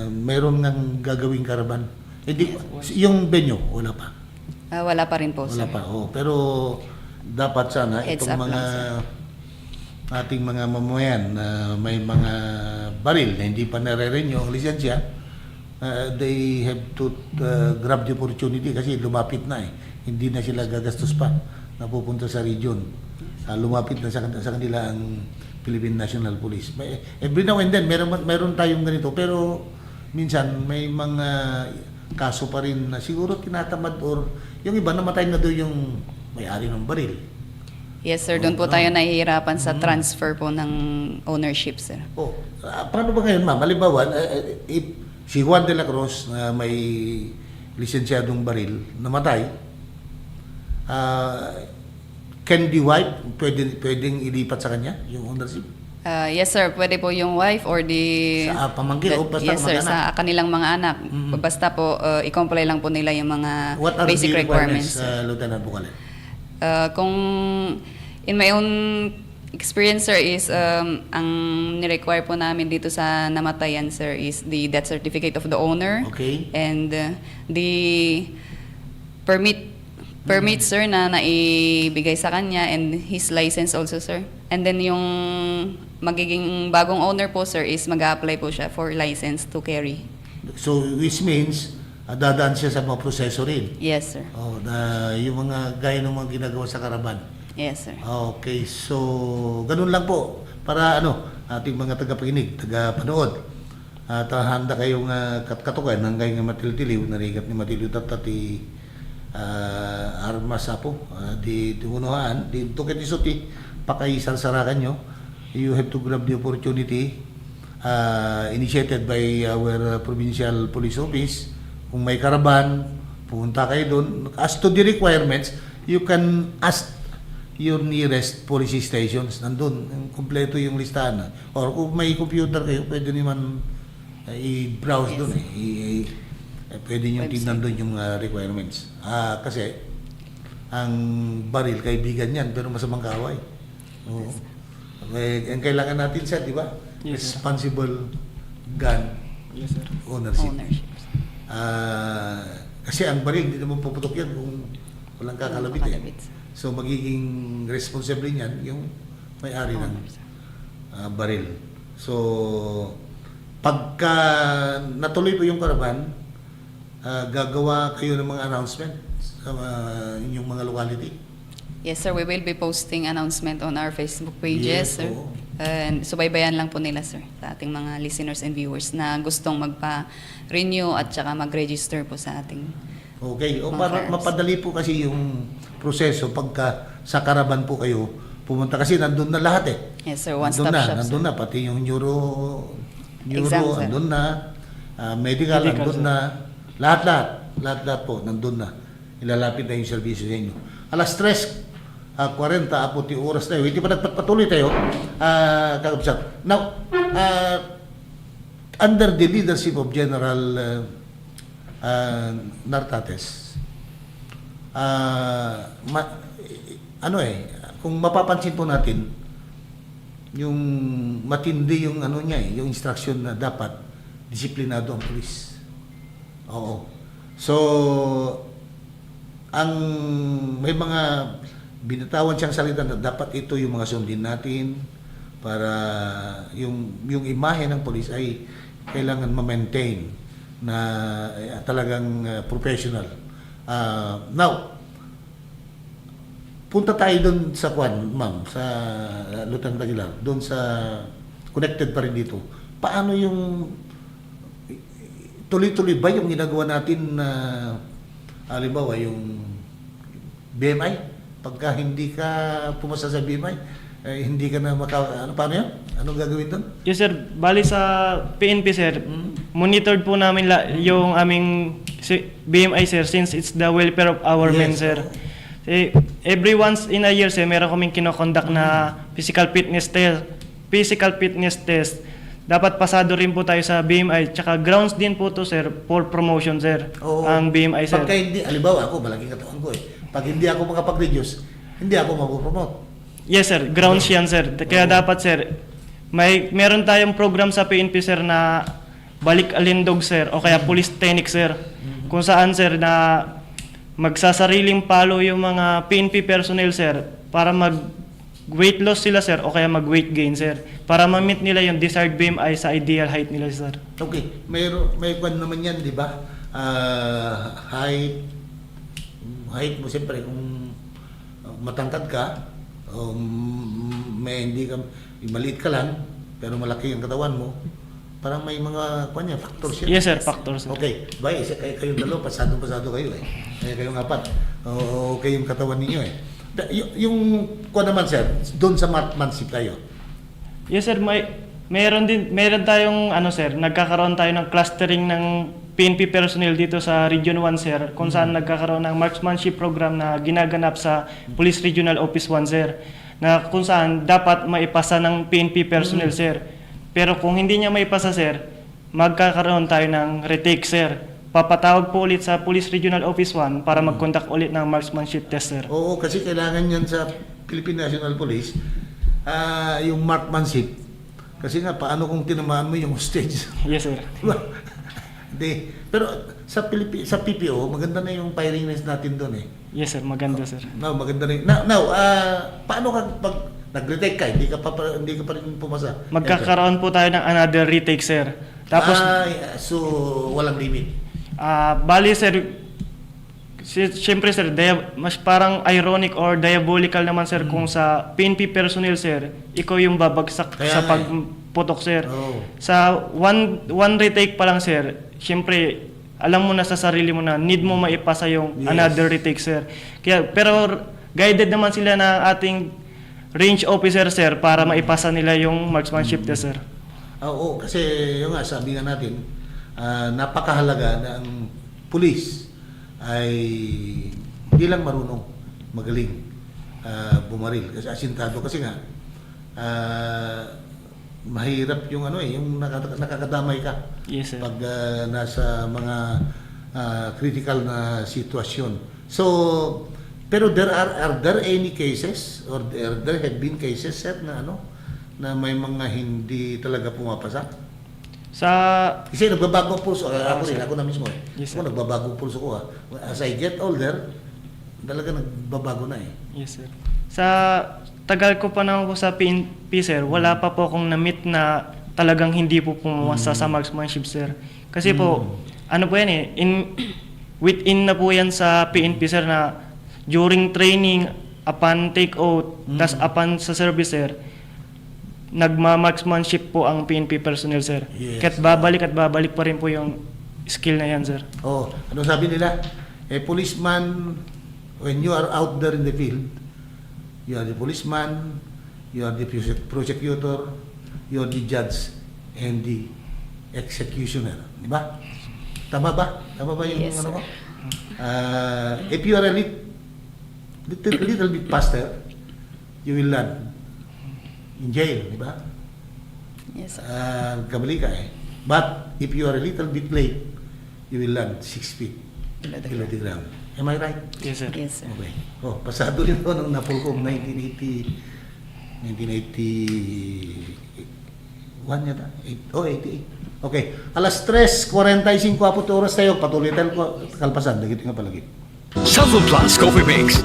Mayroon ngang gagawing karaban. Yung venue, wala pa. Wala pa rin po, sir. Wala pa, pero dapat sana Heads itong up mga lang, ating mga mamamayan na may mga baril na hindi pa nare-renew ang lisensya, they have to grab the opportunity kasi lumapit na eh. Hindi na sila gagastos pa na pupunta sa region. Lumapit na sa kanila ang Philippine National Police. Every now and then, meron tayong ganito, pero minsan may mga kaso pa rin na siguro tinatamad or yung iba namatay na doon yung may-ari ng baril. Yes, sir. Doon po tayo nahihirapan sa transfer po ng ownership, sir. Paano ba ngayon, ma'am? Halimbawa, if si Juan de la Cruz na may lisensyadong baril namatay, can the wife pwedeng ilipat sa kanya yung ownership? Yes, sir. Pwede po yung wife or the... Sa pamangkin o basta yes, sir. mag-anak? Sa kanilang mga anak. Basta po, i-comply lang po nila yung mga What are basic the requirements, requirements. Lieutenant Bukalan? Kung in my own experience, sir, is ang ni-require po namin dito sa namatayan, sir, is the death certificate of the owner. Okay. And the permit, sir, na naibigay sa kanya, and his license also, sir. And then yung magiging bagong owner po, sir, is mag-a-apply po siya for license to carry. So, which means, dadaan siya sa mga proseso rin. Yes, sir. Yung mga gaya ng mga ginagawa sa karaban. Yes, sir. Okay, so ganun lang po para ating mga tagapakinig, tagapanood. At handa kayong katukan hanggang matiltiliw narigat ni Matilio Tatati armas apo di tungunuhan di tuket isuti pakaisarsarakan nyo. You have to grab the opportunity initiated by our provincial police office. Kung may karaban, pupunta kayo doon. As to the requirements, you can ask your nearest police stations. Nandun, kumpleto yung listahan. Or kung may computer kayo, pwede naman i-browse doon. Pwede nyo tingnan doon yung requirements. Kasi, ang baril, kaibigan yan, pero masamang kaway. Ang kailangan natin siya, di ba? Yes, sir. Responsible gun ownership. Kasi ang baril, hindi naman puputok yan kung walang kakalabit. So magiging responsible niyan yung may-ari ng baril. So pagka natuloy po yung karaban, gagawa kayo ng mga announcement sa inyong mga locality. Yes, sir. We will be posting announcement on our Facebook pages, Yes, sir. oo. And subaybayan lang po nila, sir, sa ating mga listeners and viewers na gustong magpa-renew at saka mag-register po sa ating... Okay, o Mga para firearms. mapadali po kasi yung proseso pagka sa karaban po kayo pumunta kasi nandun na lahat eh. Yes, sir. One-stop shop, Nandun sir. na, pati yung neuro, Exam, sir. nandun na, medical, Medical, nandun sir. na, lahat po, nandun na. Ilalapit na yung servisyo sa inyo. Alas 3:40, aputi oras tayo. Hindi pa nagpatuloy tayo, kakabsat. Now, under the leadership of General Nartates, kung mapapansin po natin, yung matindi yung ano niya yung instruction na dapat disiplinado ang pulis. Oo. So, may mga binatawan siyang salita na dapat ito yung mga sundin natin para yung imahe ng pulis ay kailangan ma-maintain na talagang professional. Now, punta tayo doon sa ma'am, sa Lieutenant Aguilar, doon sa connected pa rin dito. Paano yung tuloy-tuloy ba yung ginagawa natin na halimbawa yung BMI? Pagka hindi ka pumasa sa BMI, hindi ka na paano yan? Anong gagawin doon? Yes, sir. Bali sa PNP, sir, monitored po namin yung aming BMI, sir, since it's the welfare of our men, Yes. sir. Every once in a year, sir, meron kaming kinokonduct na physical fitness test. Dapat pasado rin po tayo sa BMI. Tsaka grounds din po to, sir, for promotion, sir. Oo. Ang BMI, sir. Pagka hindi, halimbawa ako, malaking katawan ko eh. Pag hindi ako makapag-reduce, hindi ako mapopromote. Yes, sir. Grounds yan, sir. Kaya dapat, sir, meron tayong program sa PNP, sir, na balik alindog, sir, o kaya police technique, sir. Kung saan, sir, na magsasariling palo yung mga PNP personnel, sir, para mag-weight loss sila, sir, o kaya mag-weight gain, sir, para ma-meet nila yung desired BMI sa ideal height nila, sir. Okay, may kwan naman yan, di ba? Height mo siyempre kung matangkad ka, hindi ka, maliit ka lang, pero malaki ang katawan mo, parang may mga factors yan. Yes, sir, factors, sir. Okay, kayong dalawa, pasado kayo eh. Kayong apat, o kayong katawan ninyo eh. Yung naman sir, doon sa marksmanship tayo. Yes, sir, meron tayong sir, nagkakaroon tayo ng clustering ng PNP personnel dito sa Region 1, sir, kung saan nagkakaroon ng marksmanship program na ginaganap sa Police Regional Office 1, sir, na kung saan dapat maipasa ng PNP personnel, sir. Pero kung hindi niya maipasa, sir, magkakaroon tayo ng retake, sir. Papatawag po ulit sa Police Regional Office 1 para mag-conduct ulit ng marksmanship test, sir. Oo, kasi kailangan yan sa Philippine National Police, yung marksmanship. Kasi nga, paano kung tinamaan mo yung hostage? Yes, sir. Diba? Hindi. Pero sa PPO, maganda na yung firing range natin doon eh. Yes, sir. Maganda, sir. No, maganda rin. Now, paano ka pag nag-retake ka, hindi ka pa rin pumasa? Magkakaroon po tayo ng another retake, sir. Tapos, so walang limit. bali, sir, siyempre, sir, mas parang ironic or diabolical naman, sir, kung sa PNP personnel, sir, ikaw yung babagsak Kaya sa nga pagputok, sir. Oo. Sa one retake pa lang, sir, siyempre, alam mo na sa sarili mo na need mo maipasa yung Yes. another retake, sir. Pero guided naman sila ng ating range officer, sir, para maipasa nila yung marksmanship test, sir. Oo, kasi yung nga, sabi nga natin, napakahalaga na ang pulis ay hindi lang marunong, magaling bumaril. Kasi asintado kasi nga, mahirap yung yung nakakadamay ka. Yes, sir. Pag nasa mga critical na sitwasyon. So, pero are there any cases or there have been cases, sir, na na may mga hindi talaga pumapasa? Kasi nagbabago ang pulso. Ako na mismo eh. Yes, Ako nagbabago ang pulso ko. As I get older, talaga nagbabago na eh. Yes, sir. Sa tagal ko pa naman po sa PNP, sir, wala pa po akong na-meet na talagang hindi po pumasa sa marksmanship, sir. Kasi po, ano po yan eh, within na po yan sa PNP, sir, na during training, upon take oath, tas upon sa service, sir, nagma-marksmanship po ang PNP personnel, sir. Yes. Kahit babalik pa rin po yung skill na yan, sir. Oh, ano sabi nila? A policeman, when you are out there in the field, you are the policeman, you are the prosecutor, you are the judge, and the executioner. Di ba? Tama ba? Tama ba yung Yes, ano sir. ko? If you are a little bit faster, you will land in jail, di ba? Yes, sir. Kabali ka eh. But if you are a little bit late, you will land 6 feet below the ground. Am I right? Yes, sir. Yes, sir. Okay. Oh, pasado rin ito ng Napolcom 1981 yata. 88. Okay. Alas 3:45 po oras tayo. Patuloy tayo kalpasan. Dagiti nga palagi. Salvo Plus Coffee Mix.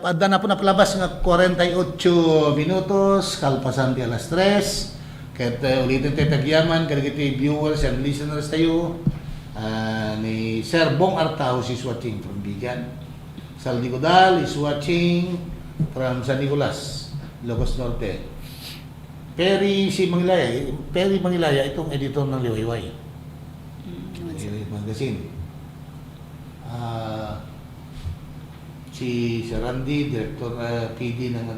Adda na po napalabas nga 48 minutos, kalpasan di alas 3. Kaya ulitin tayo tagyaman, kalagiti viewers and listeners tayo. Ni Sir Bong Artaos is watching from Bigan. Saldi Godal is watching from San Nicolas, Ilocos Norte. Perry Mangilaya, itong editor ng Liwayway. Magazine. Si Sir Randy, Director PD ng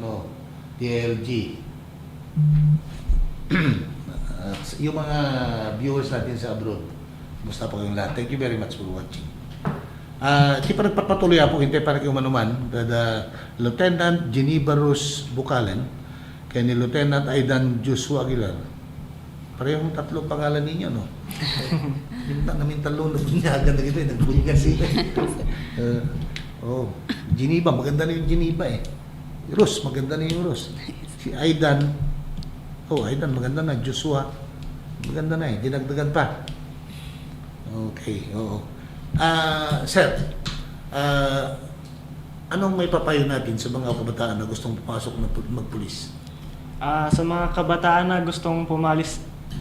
DLG. Yung mga viewers natin sa abroad, musta po kayong lahat. Thank you very much for watching. Di pa nagpapatuloy po, hindi pa rin manuman, Lieutenant Geneva Rose Bucalen, kaya ni Lieutenant Aidan Joshua Aguilar. Parehong tatlong pangalan ninyo, no? Namin talong na bunyagan na gito, nagbunyagan sila. Geneva, maganda na yung Geneva eh. Rose, maganda na yung Rose. Si Aidan, Aidan, maganda na. Joshua, maganda na eh. Dinagdagan pa. Okay, oo. Sir, anong may papayo natin sa mga kabataan na gustong pumasok na magpulis? Sa mga kabataan na gustong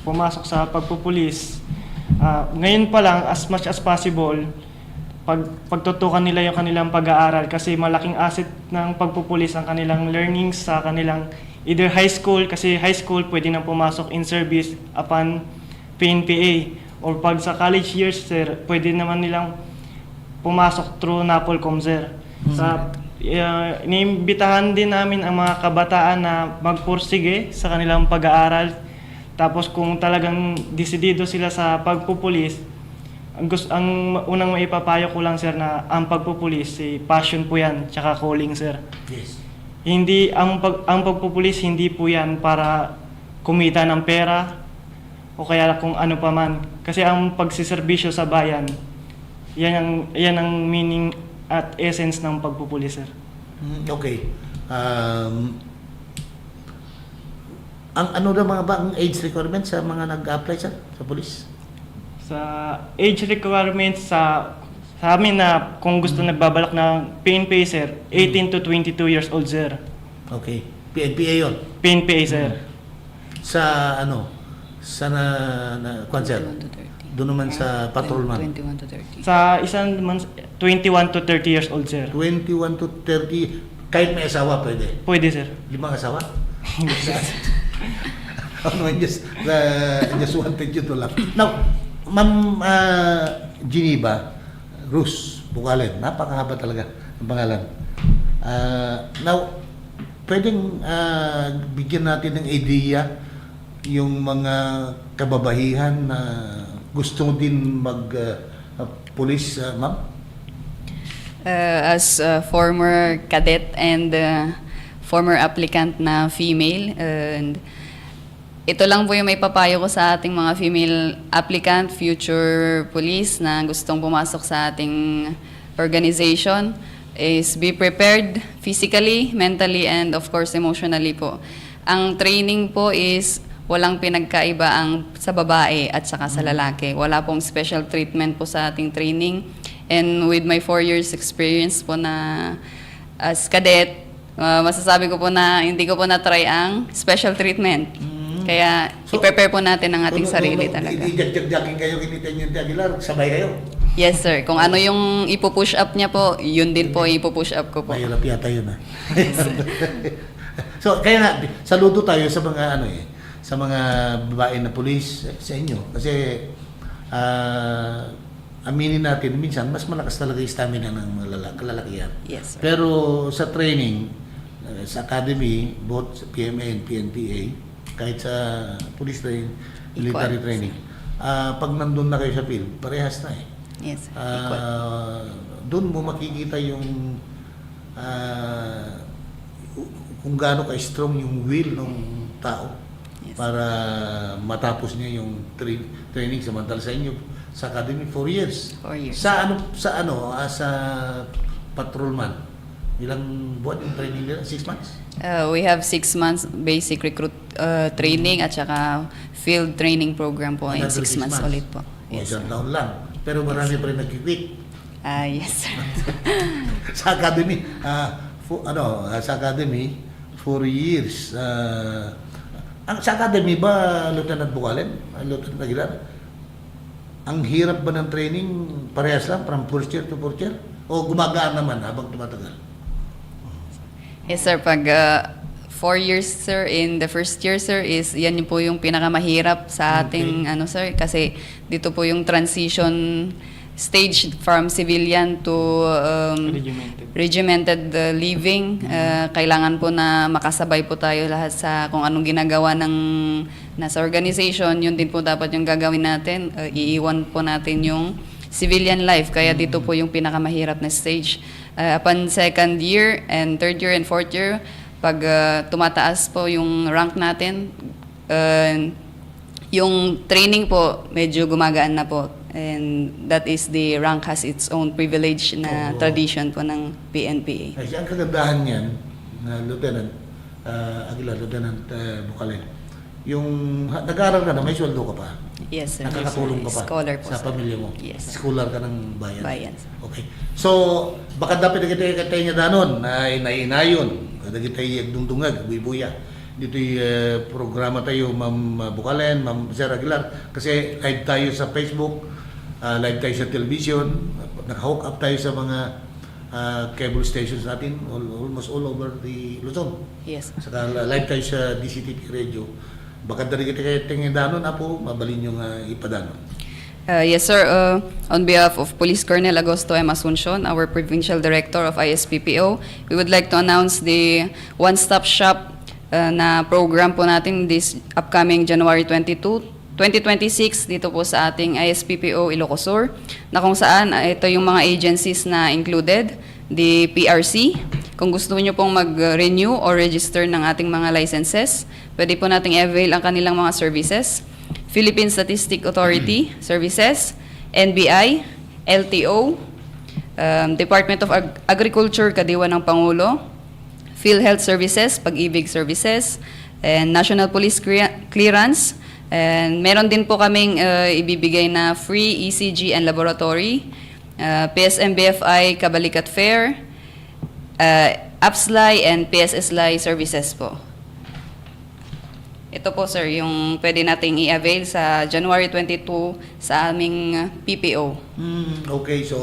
pumasok sa pagpupulis, ngayon pa lang, as much as possible, pagtutukan nila yung kanilang pag-aaral kasi malaking asset ng pagpupulis ang kanilang learnings sa kanilang either high school, kasi high school pwede nang pumasok in service upon PNPA, or pag sa college years, sir, pwede naman nilang pumasok through NAPOLCOM, sir. Iniimbitahan din namin ang mga kabataan na magpursige sa kanilang pag-aaral. Tapos kung talagang desidido sila sa pagpupulis, ang unang maipapayo ko lang, sir, na ang pagpupulis, passion po yan, tsaka calling, sir. Yes. Hindi, ang pagpupulis, hindi po yan para kumita ng pera o kaya kung ano pa man. Kasi ang pagsiservisyo sa bayan, yan ang meaning at essence ng pagpupulis, sir. Okay. Ang ano na mga ba ang age requirement sa mga nag-apply, sir, sa police? Sa age requirements sa amin na kung gusto nagbabalak ng PNPA, sir, 18 to 22 years old, sir. Okay. PNPA yun? PNPA, sir. Sa ano? Sa kwan, sir? 21 to 30. Doon naman sa patrolman? 21 to 30. Sa isang 21 to 30 years old, sir. 21 to 30, kahit may asawa pwede? Pwede, sir. 5 asawa? Oh, no, just wanted you to laugh. Now, Ma'am Geneva Rus Bukalen, napakahaba talaga ang pangalan. Now, pwedeng bigyan natin ng idea yung mga kababahihan na gusto din mag-police, ma'am? As a former cadet and former applicant na female, and ito lang po yung may papayo ko sa ating mga female applicant, future police na gustong pumasok sa ating organization is be prepared physically, mentally, and of course emotionally po. Ang training po is walang pinagkaiba ang sa babae at saka sa lalaki. Wala pong special treatment po sa ating training. And with my 4 years experience po na as cadet, masasabi ko po na hindi ko po na-try ang special treatment. Kaya i-prepare po natin ang ating sarili talaga. I-jag-jagin kayo, kinitin yung Aguilar, sabay kayo? Yes, sir. Kung ano yung ipo-push up niya po, yun din po ipo-push up ko po. Mahirap yata yun, So, kaya nga, saludo tayo sa mga sa mga babae na pulis sa inyo. Kasi, aminin natin, minsan, mas malakas talaga yung stamina ng mga kalalakihan. Yes, sir. Pero sa training, sa academy, both sa PMA and PNPA, kahit sa police training, military Equal. training, pag nandun na kayo sa field, parehas na Yes, sir. Equal. Doon mo makikita yung kung gaano ka-strong yung will ng tao. Yes. Para matapos niya yung training, samantala sa inyo sa academy 4 years. 4 years. Sa patrolman, ilang buwan yung training nila? 6 months? We have 6 months basic recruit training at saka field training program po in Another 6 months ulit po. Yes, Yes, sir. isang taon lang. Pero marami pa rin nag-quit. Yes, sir. Sa academy, sa academy, 4 years. Sa academy ba, Lieutenant Bukalen, Lieutenant Aguilar, ang hirap ba ng training parehas lang, from first year to fourth year? O gumagaan naman habang tumatagal? Yes, sir. Pag 4 years, sir, in the first year, sir, is yan po yung pinakamahirap sa ating, sir, kasi dito po yung transition stage from civilian to regimented living. Kailangan po na makasabay po tayo lahat sa kung anong ginagawa ng nasa organization, yun din po dapat yung gagawin natin. Iiwan po natin yung civilian life, kaya dito po yung pinakamahirap na stage. Upon second year and third year and fourth year, pag tumataas po yung rank natin, yung training po medyo gumagaan na po. And that is the rank has its own privilege na tradition po ng PNPA. Kasi ang kagandahan niyan, Lieutenant Aguilar, Lieutenant Bukalen, yung nag-aaral ka na, may sweldo ka pa. Yes, sir. Nakakatulong ka pa Scholar po, sa sir. pamilya mo. Yes, sir. Scholar ka ng bayan. Bayan, sir. Okay. So, baka dapat kita niya danon na inainayon. Kada kita agdungdungag, buibuya. Dito'y programa tayo, Ma'am Bukalen, Ma'am Sir Aguilar. Kasi live tayo sa Facebook, live tayo sa television, naka-hook up tayo sa mga cable stations natin almost all over the Luzon. Yes. Saka live tayo sa DCTV Radio. Baka dari kita tingin danon, apo, mabalin yung ipadanon. Yes, sir. On behalf of Police Colonel Agosto M. Asuncion, our Provincial Director of ISPPO, we would like to announce the one-stop shop na program po natin this upcoming January 22, 2026 dito po sa ating ISPPO Ilocos Sur, na kung saan ito yung mga agencies na included, the PRC. Kung gusto niyo pong mag-renew or register ng ating mga licenses, pwede po nating avail ang kanilang mga services. Philippine Statistic Authority Services, NBI, LTO, Department of Agriculture, Kadiwa ng Pangulo, PhilHealth Services, Pag-ibig Services, and National Police Clearance. And meron din po kaming ibibigay na free ECG and laboratory, PSM BFI Kabalikat Fair, APSLI and PSSLI services po. Ito po, sir, yung pwede nating i-avail sa January 22 sa aming PPO. Okay, so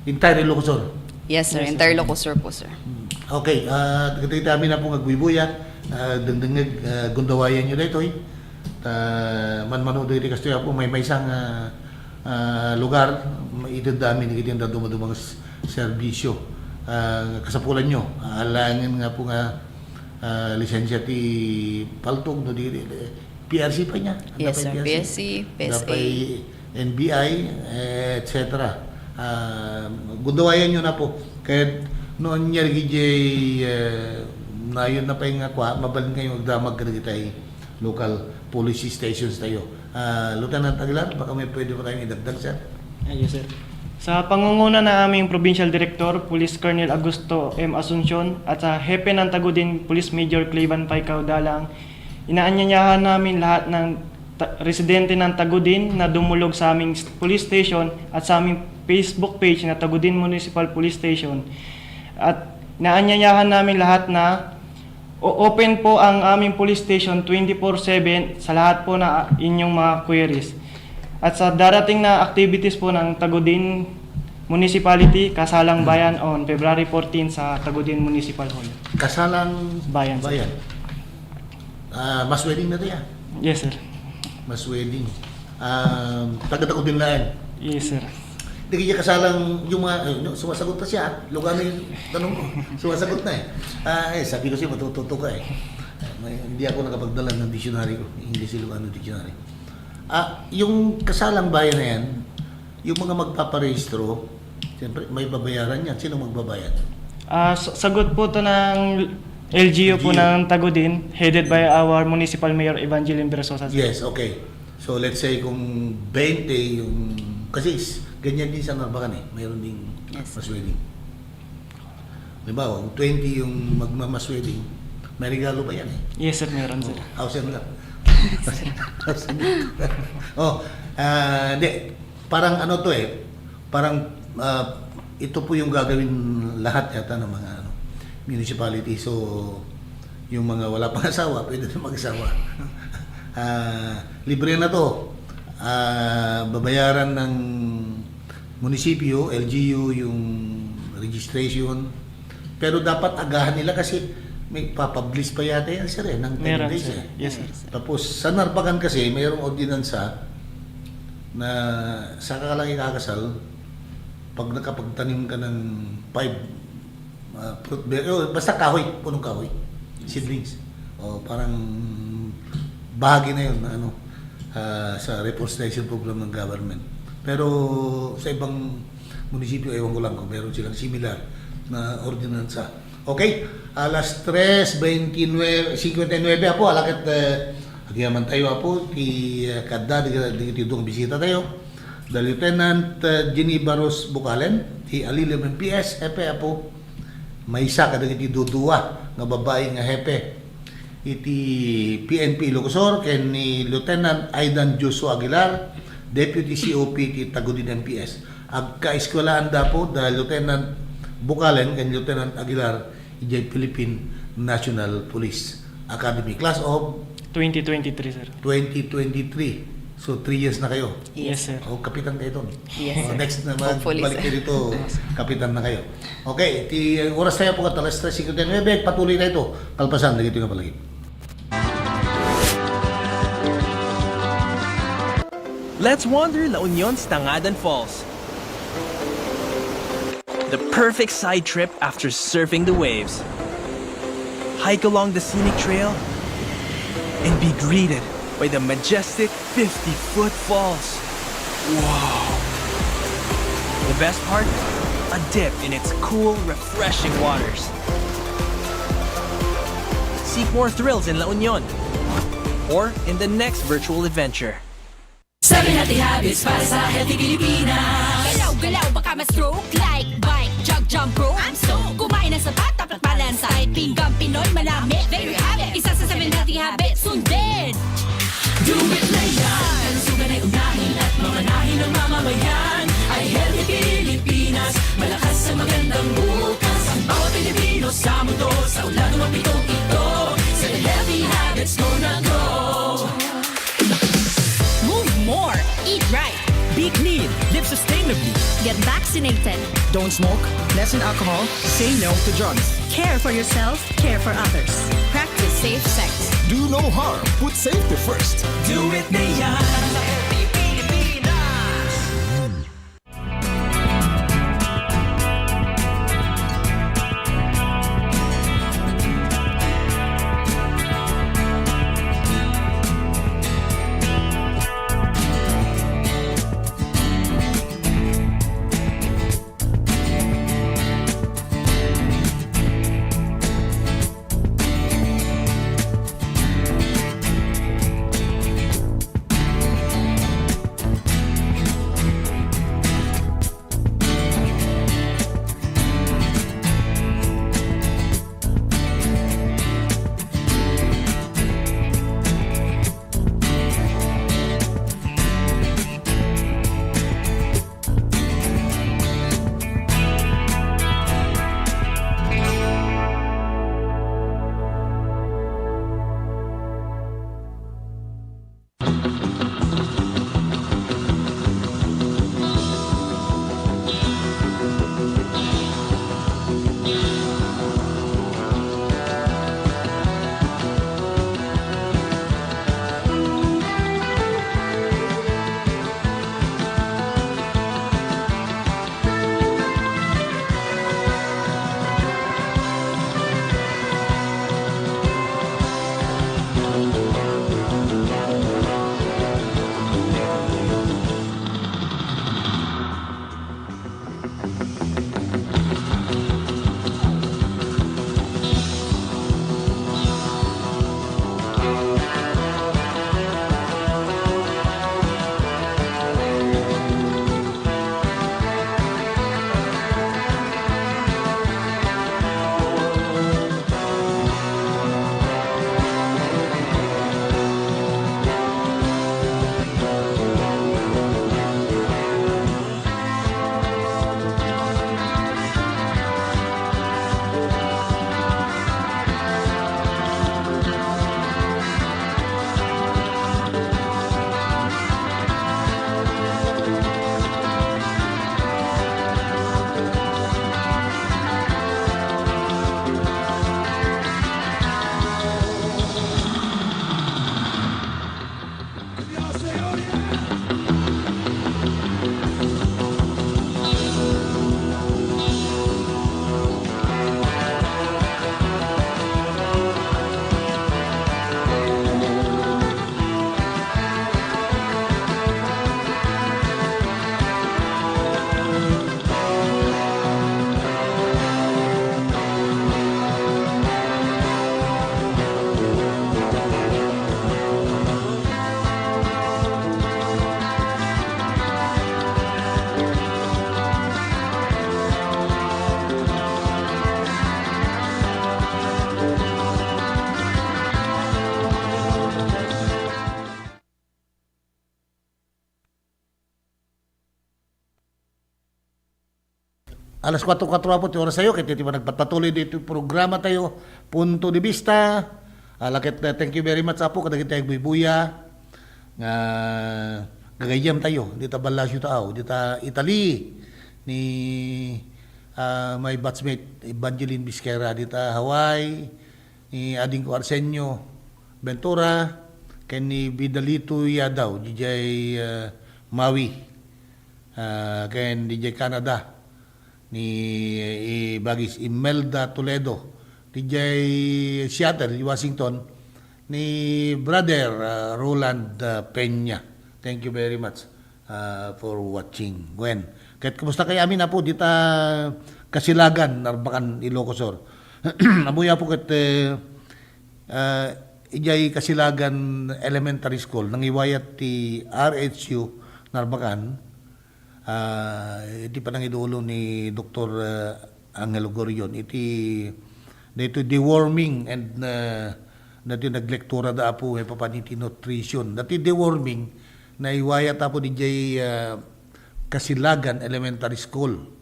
entire Ilocos Sur. Yes, sir. Entire Ilocos Sur po, sir. Okay, kita kami na po nagbuibuya, dagdangag gundawayan nyo dito manmano dito kasi po may isang lugar, itadami ni kitang dumudumang serbisyo. Kasapulan nyo, alangin nga po nga lisensya ti paltog no diri PRC pa niya. Yes, sir. PSC, PSA. Dapay NBI, etc. Gundawayan nyo na po. Kaya noon niya na yun na pa yung mabalin kayo magdamag ka na kitay local police stations tayo. Lieutenant Aguilar, baka may pwede pa tayong idagdag, sir? Yes, sir. Sa pangunguna ng aming Provincial Director, Police Colonel Augusto M. Asuncion, at sa Hepe ng Tagudin, Police Major Clevan Paicao Dalang, inaanyayahan namin lahat ng residente ng Tagudin na dumulog sa aming police station at sa aming Facebook page na Tagudin Municipal Police Station. At inaanyayahan namin lahat na open po ang aming police station 24/7 sa lahat po na inyong mga queries. At sa darating na activities po ng Tagudin Municipality, Kasalang Bayan on February 14 sa Tagudin Municipal Hall. Kasalang Bayan, sir. Bayan. Mas wedding na to yan. Yes, sir. Mas wedding. Taga-tako din lang. Yes, sir. Hindi kaya kasalang yung mga, sumasagot na siya. Lugar na yung tanong ko. Sumasagot na sabi ko siya, matututo ka hindi ako nakapagdala ng dictionary ko. English Ilocano dictionary. Yung kasalang bayan na yan, yung mga magpaparehistro, siyempre may babayaran yan. Sino magbabayad? Sagot po to ng LGU po ng Tagudin, headed by our Municipal Mayor Evangeline Bersosa. Yes, okay. So let's say kung 20 yung, kasi ganyan din sa Narbacan mayroon ding mas wedding. Diba, kung 20 yung magmamaswedding, may regalo pa yan Yes, sir, meron, sir. House and lot. Hindi. Parang ano to parang ito po yung gagawin lahat yata ng mga municipality. So, yung mga wala pang asawa, pwede na mag-asawa. Libre na to. Babayaran ng munisipyo, LGU, yung registration. Pero dapat agahan nila kasi may papublish pa yata yan, sir, ng 10 Meron, days. sir. Yes, sir. Tapos, sa Narbacan kasi, mayroong ordinansa na sa ka lang ikakasal, pag nakapagtanim ka ng 5 fruit bear, basta kahoy, punong kahoy, seedlings. Parang bahagi na yun na sa reforestation program ng government. Pero sa ibang munisipyo, ewan ko lang kung meron silang similar na ordinansa. Okay, alas 3:59 po, alakit agyaman tayo po, kada di itong bisita tayo. The Lieutenant Jenny Barros Bukalen, ti Alilim MPS, hepe po, may isa kada iti dudua nga babae nga hepe. iti PNP Ilocosur ken ni Lieutenant Aidan Joshua Aguilar, Deputy COP ti Tagudin MPS. Agka-eskwelaan da po da Lieutenant Bukalen ken Lieutenant Aguilar ijay Philippine National Police Academy class of 2023, sir. 2023. So 3 years na kayo. Yes, sir. O kapitan kayo doon. Yes, sir. Next na Hopefully, balik sir. kayo dito, kapitan na kayo. Okay, ti oras tayo po kat alas 3:59. Patuloy na ito. Kalpasan, dito nga palagi. Let's wander La Union's Tangadan Falls. The perfect side trip after surfing the waves. Hike along the scenic trail and be greeted by the majestic 50-foot falls. Wow! The best part? A dip in its cool, refreshing waters. Seek more thrills in La Union or in the next virtual adventure. 7 Healthy Habits para sa Healthy Pilipinas. Galaw-galaw baka ma-stroke. Like, bike, jog, jump, rope. I'm so kumain ng sapat, dapat balance. Kahit pinggang Pinoy, manami. There you have it. Isa sa 7 Healthy Habits. Sundin! Do it na yan. Kalusugan ay unahin at mamanahin ng mamamayan. Ay Healthy Pilipinas. Malakas sa magandang bukas. Ang bawat Pilipino sa mundo. Sa ulan ng pitong ito. 7 Healthy Habits, go na go. Move more. Eat right. Be clean, live sustainably. Get vaccinated. Don't smoke, lessen alcohol, say no to drugs. Care for yourself. Care for others. Practice safe sex. Do no harm. Put safety first. Do it na yan. alas 4:04 po ti oras tayo, kaya ti nagpatuloy dito yung programa tayo, Punto de Vista. Lakit thank you very much po, kadagit tayo buya, nga gagayam tayo, dito Balasyo tao, dito Italy, ni my batchmate Evangeline Vizquera, dito Hawaii, ni ading ko Arsenio Ventura, ken ni Vidalito Yadaw, DJ Maui, ken DJ Canada, ni Bagis Imelda Toledo, DJ Seattle, Washington, ni Brother Roland Peña. Thank you very much for watching. Gwen, kahit kumusta kayo amin na po, dita Kasilagan, Narbacan, Ilocos Sur. Nabuya po kat ijay Kasilagan Elementary School, nang iwayat ti RHU, Narbacan, iti pa nang idulo ni Dr. Angelo Gorion, iti deworming and dati naglektura da po papaniti nutrition. Dati deworming na iwayat po di Kasilagan Elementary School.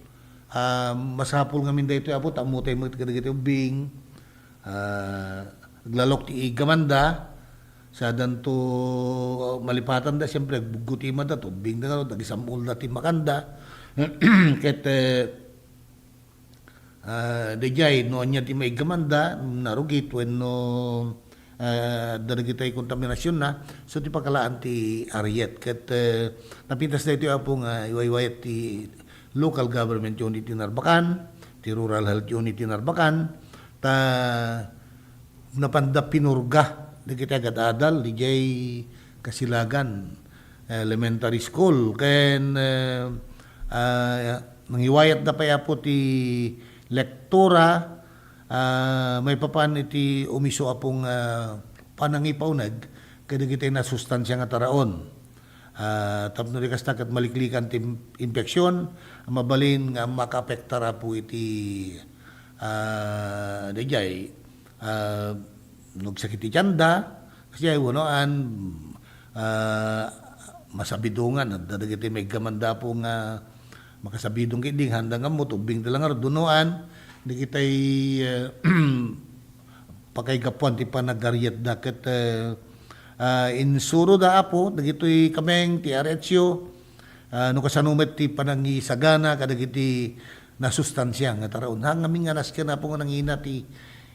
Masapul ngamin dito po tamutay mo kadagiti ubing naglalok ti igamanda sa danto malipatan da siyempre buguti man da tubing da nagisamul da ti makanda ket dejay no anya ti maigamanda narugit wenno daragitay kontaminasyon na so ti pakalaan ti Ariet ket napintas da ito po nga iwaywayat ti local government unit ti Narbacan, ti rural health unit ti Narbacan, ta napanda pinurga di kita agad-adal di jay Kasilagan Elementary School ken nangiwayat na pa po ti lektura may papan iti umiso apong panangipaunag kada kita na sustansya nga taraon tapno di kastak at maliklikan ti infeksyon mabalin nga makapektara po iti di jay nagsakit ti tiyanda kasi ay wanoan masabidungan at dadagiti may gamanda po nga makasabidong kiding handang mo tubing talangar dunuan di kitay pakaigapuan ti panagaryat daket insuro da apo dagitoy kameng ti RHU no kasanumet ti panangisagana kadagiti nasustansya nga taraon hangami nga nasken na po nga nangina ti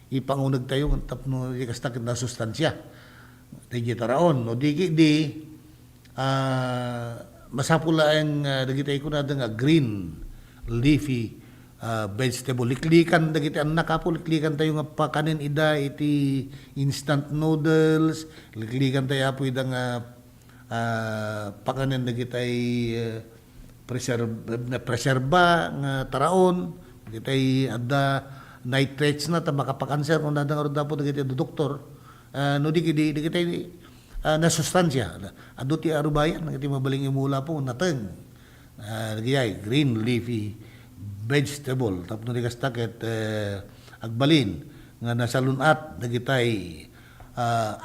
ipangunag tayo ng tapno ikastakit na sustansya. Tigi taraon, no di masapula ang dagitay ko na nga green leafy vegetable. Liklikan dagiti ang nakapo, liklikan tayo nga pakanin ida iti instant noodles, liklikan tayo po ida nga pakanin dagitay preserba nga taraon, dagitay adda nitrates na ta makapakanser kung nadang arod po dagiti doktor no di kita na sustansya adu ti arubayan nagiti mabaling imula po nateng gayay green leafy vegetable tapno di kastakit agbalin nga nasalunat dagitay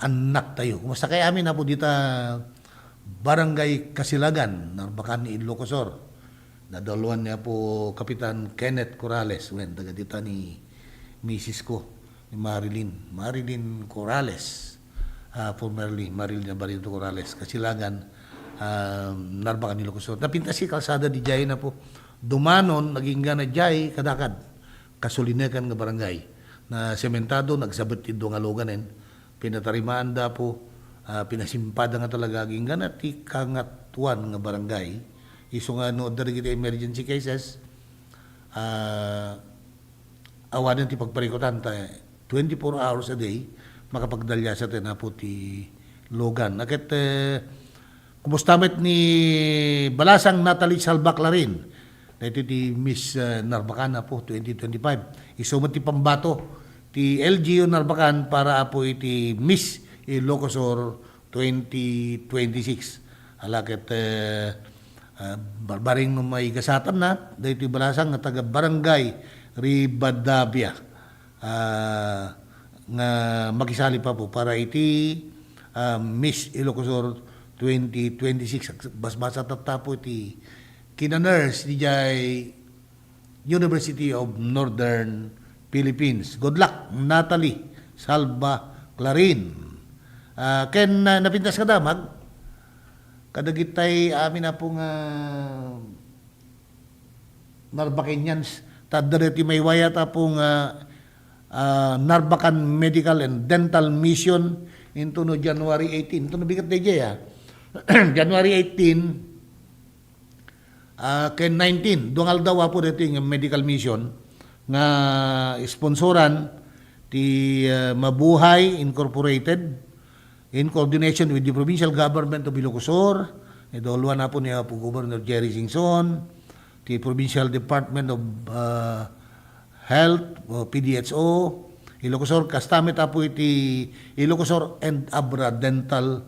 anak tayo kumusta kay amin na po dita Barangay Kasilagan Narbacan Ilocos Sur nadalwan niya po Kapitan Kenneth Corrales wen taga dita ni Mrs. ko ni Marilyn Corrales formerly Marilyn Barito Corrales Kasilagan Narbacan Ilocos Sur napintas si kalsada di jay na po dumanon naging gana jay kadakad kasulinakan nga barangay na sementado nagsabot ti nga loganen pinatarimaan da po pinasimpada nga talaga aging gana ti kangatuan nga barangay iso nga no darigiti emergency cases awanan ti pagparikutan ta 24 hours a day makapagdalya sa na po ti logan nakit kumustamet ni Balasang Natalie Salbaclarin na ito ti Miss Narbacan na po 2025 iso mo ti pambato ti LGU Narbacan para po iti Miss Ilocos Sur 2026 alakit barbaring no may gasatan na dahito Balasang nga taga Barangay Ribadavia nga makisali pa po para iti Miss Ilocos Sur 2026 basbasa tatapo iti kinanurse di jay University of Northern Philippines. Good luck, Natalie Salva Clarin. Ken napintas ka damag, kadagitay amin na pong Narbakenyans, tadareti may waya tapong Narbacan Medical and Dental Mission into no January 18. Ito no bigat na January 18, ken 19, dungal daw po dito yung medical mission nga sponsoran ti Mabuhay Incorporated in coordination with the provincial government of Ilocosur, idolwa na po niya po Governor Jerry Singson, the Provincial Department of Health, PDHO, Ilocosur, kastamit po iti Ilocosur and Abra Dental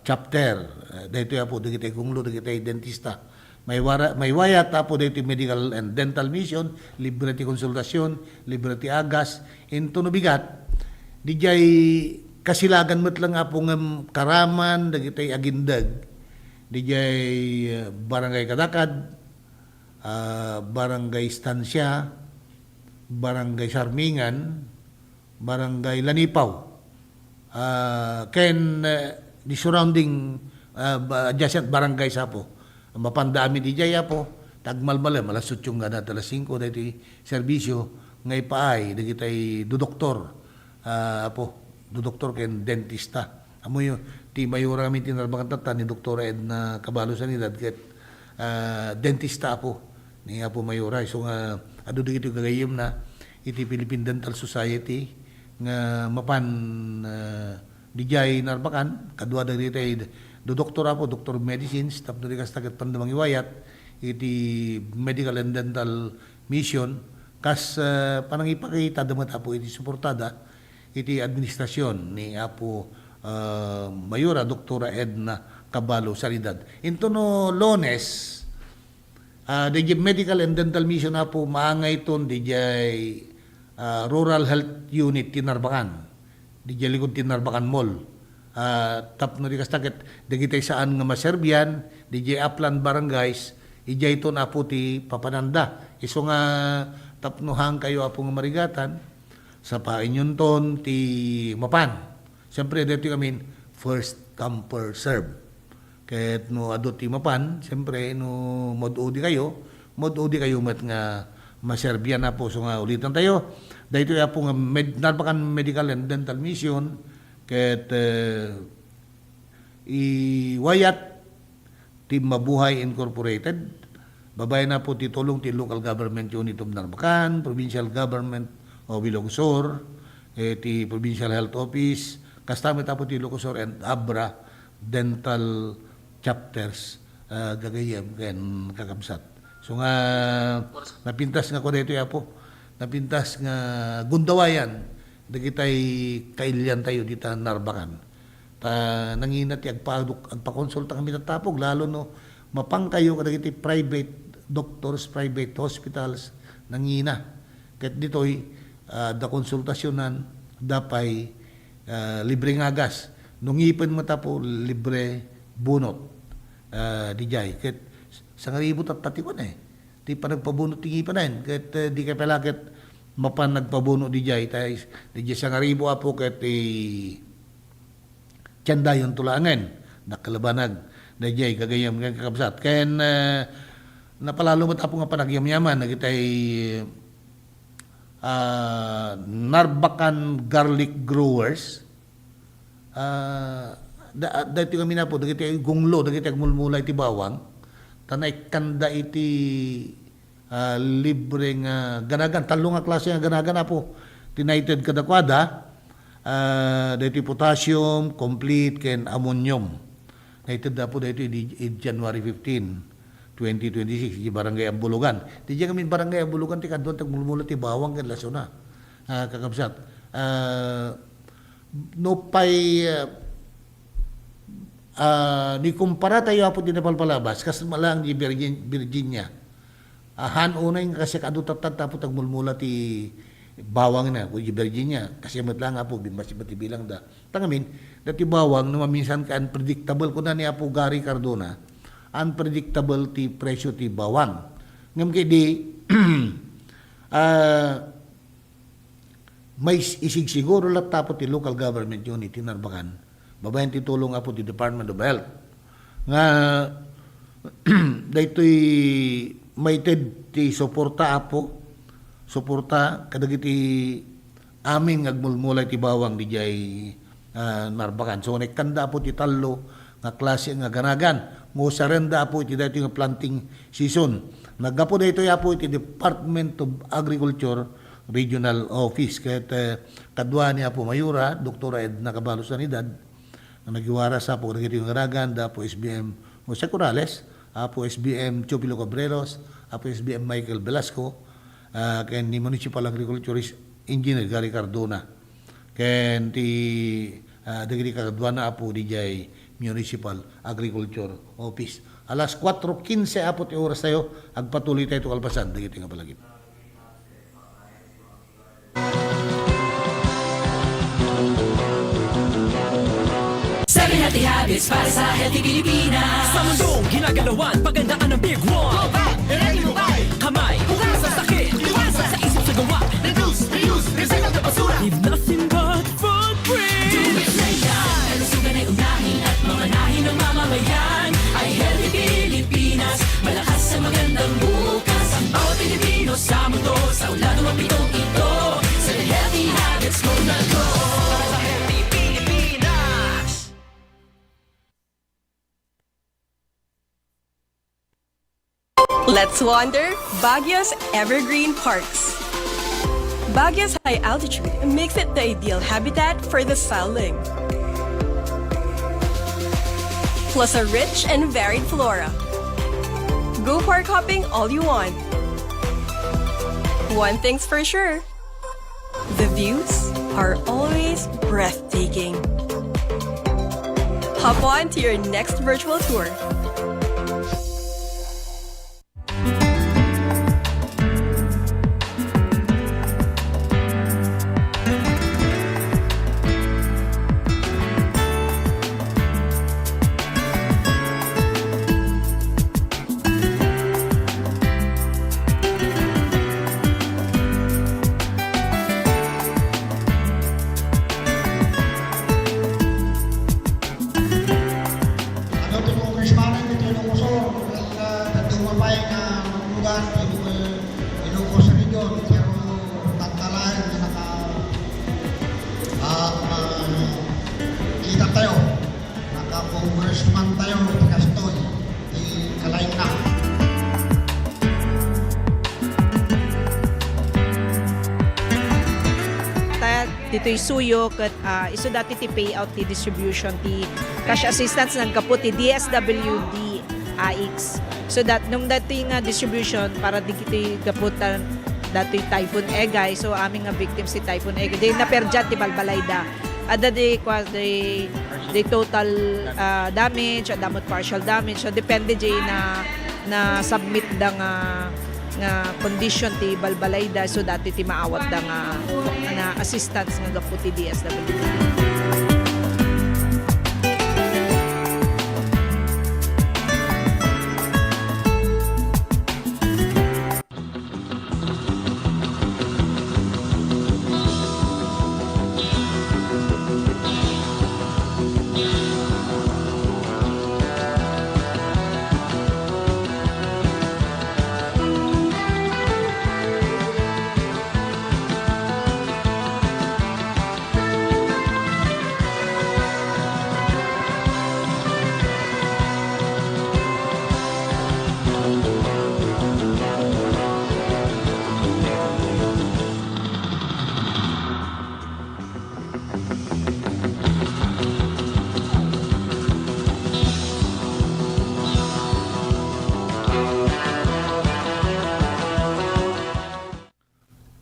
Chapter. Dito po, dito kunglo, dito dentista. May waya tapo dito medical and dental mission, libre ti konsultasyon, libre ti agas, into no bigat, di jay kasilagan mo't lang po ng Karaman, dagitay Agindag, di jay Barangay Kadakad, Barangay Stansya, Barangay Sarmingan, Barangay Lanipaw, ken the surrounding adjacent barangay sapo. Mapandami di jaya po, tagmalmala, malasot yung gana, talas 5, dahil serbisyo, ngay paay, dagitay dudoktor, dudoktor ken dentista. Amo yun, ti mayura kami tinarbakan tata ni Dr. Edna Cabalo Sanidad, ket dentista po, ni po mayura. So nga, ado dito gagayim na, iti Philippine Dental Society, nga mapan di jay narbakan, kadwa dagiti do doktora po, Doctor of Medicines, tapos na tagat pandamang iwayat, iti Medical and Dental Mission, kas panang ipakita damat po iti suportada, iti administrasyon ni Apo Mayura, Doktora Edna Cabalo Sanidad. Into no Lones, the Medical and Dental Mission na po maangay ton, di jay Rural Health Unit Tinarbakan, di jay likod Tinarbakan Mall. Tap no di kastaket dagitay saan nga maserbian DJ Upland Barangays ijay ito na po ti papananda iso nga tapnuhang kayo apong marigatan sa painyon ton ti mapan siyempre dito kami first come first serve ket no adot ti mapan siyempre no modudi kayo mat nga maserbian na po so nga ulitan tayo dahito ya po nga Narbacan Medical and Dental Mission ket iwayat ti Mabuhay Incorporated, babay na po ti tulong ti Local Government Unit of Narbacan, Provincial Government of Ilocosur, ti Provincial Health Office, kastamit po ti Ilocosur and Abra Dental Chapters, gagayem ken kakabsat. So nga, napintas nga ko dito ya po, napintas nga gundawayan, dagitay kailyan tayo dito Narbacan. Nanginat agpakonsulta kami tatapog, lalo no mapang kayo kadagitay private doctors, private hospitals, nangina. Ket dito'y da konsultasyonan, dapay libre ngagas. Nung ipin mo tapo, libre bunot. Dijay. Ket sa ngaribot at tatikon Di pa nagpabunot tingipan na ket di kay pelakit mapan nagpabuno di jay tay di jay sa ngaribo apo ket tiyandayon tulangan nakalabanag di jay kagayam ken kakabsat ken napalalo met apo nga panagyamyaman nagitay Narbacan Garlic Growers dati kami na po dagiti gunglo dagiti agmulmulay ti bawang tanay kanda iti libreng ganagan, talong nga klase nga ganagan na po tinited kadakwada, dito potassium, complete, ken ammonium. Nited na po dito January 15, 2026, di Barangay Ambulugan. Di dyan kami Barangay Ambulugan, ti kadon tagmulmula ti bawang ken laso na. Kakabsat. No pay ni kumpara tayo po din na palpalabas, kasi malang di Virginia. Unay nga kasi kadutatad tapo tagmulmula ti bawang na, di Virginia. Kasi matlang nga po, bimbasi bilang da. Tangamin, dati bawang, no maminsan ka unpredictable, ko na ni Apo Gary Cardona, unpredictable ti presyo ti bawang. ngam kay di may isig siguro lang tapos ti local government unit in Narbacan. Babayan ti tulong apo ti Department of Health. Nga daytoy may ti suporta apo suporta kadagiti amin ngagmulmulay ti bawang di jay Narbacan. So nekanda po ti tallo nga klase nga ganagan. Mo sarenda po iti daytoy nga planting season. Naggapo daytoy apo iti Department of Agriculture Regional Office ket kadwa ni apo Mayura Dr. Edna Caballo Sanidad nga nagiwara sa po dagiti nga ganagan dapo SBM Jose Corrales, apo SBM Chupilo Cabreros, apo SBM Michael Velasco, ken ni Municipal Agriculturist Engineer Gary Cardona. Ken ti dagiti kadwa na apo DJ Municipal Agriculture Office. Alas 4:15 apo ti oras tayo agpatuloy tayo to kalpasan dagiti nga palagip. Seven Healthy Habits para sa healthy Pilipinas. Sa mundong ginagalawan, pagandaan ng Big One. Go back! I-ready mo ba? Kamay, hugas sa sakit, iwasan sa isip sa gawa. Reduce, reuse, recycle na basura. Leave nothing but footprint. Do it na yan. Kalusugan ay unahin at mga nahin ng mamamayan. Ay healthy Pilipinas, malakas sa magandang bukas. Ang bawat Pilipino sa mundo, sa uladong ang pitong ito. Seven Healthy Habits, go na go. Para sa healthy Pilipinas. Let's wander Baguio's Evergreen Parks. Baguio's high altitude makes it the ideal habitat for the starling. Plus a rich and varied flora. Go park hopping all you want. One thing's for sure, the views are always breathtaking. Hop on to your next virtual tour. Kita tayo, naka-congressman tayo, Gastoy, di kalain na. Dito'y suyo kat iso dati ti payout ti distribution ti cash assistance ng kaput ti DSWD AX. So that nung dati nga distribution para di kiti kaputan dati Typhoon Egay. So aming nga victims ti Typhoon Egay. Di naperjat ti Balbalayda. Ada the total damage, adamot partial damage. So depende jay na submit da nga condition ti Balbalayda so dati ti maawat da nga assistance nga gapu ti DSWD.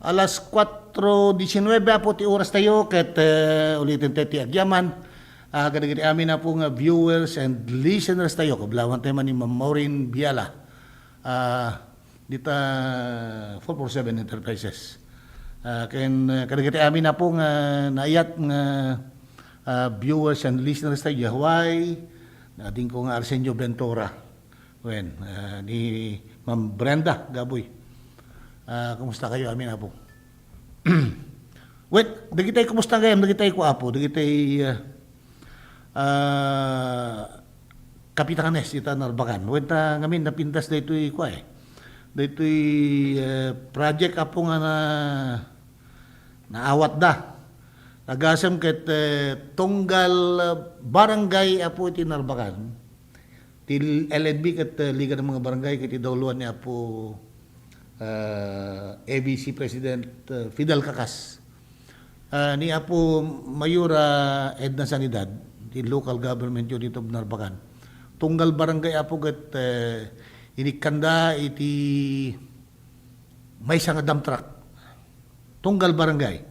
Alas 4:19 po ti oras tayo ket ulitin tayo ti agyaman. Kadagiti amin na po nga viewers and listeners tayo. Kablawan tayo man ni Ma'am Maureen Biala. Dita 447 Enterprises. Kadagiti amin na po nga naayat nga viewers and listeners tayo. Hawaii, nating ko nga Arsenio Ventura. ni Ma'am Brenda Gaboy. Kumusta kayo amin apo? Wait, dagitay kumusta kayo? Dagitay ko apo, dagitay Kapitanes ita Narbacan. Wait, ngamin napintas daytoy ko daytoy project apo nga naawat da. Nagasam ket tunggal barangay apo iti Narbacan. Til LNB ket Liga ng mga Barangay ket idawluan ni apo ABC President Fidel Cacas. Ni apo Mayura Edna Sanidad, di local government unit of Narbacan. Tunggal barangay apo ket inikanda iti may nga dump truck. Tunggal barangay.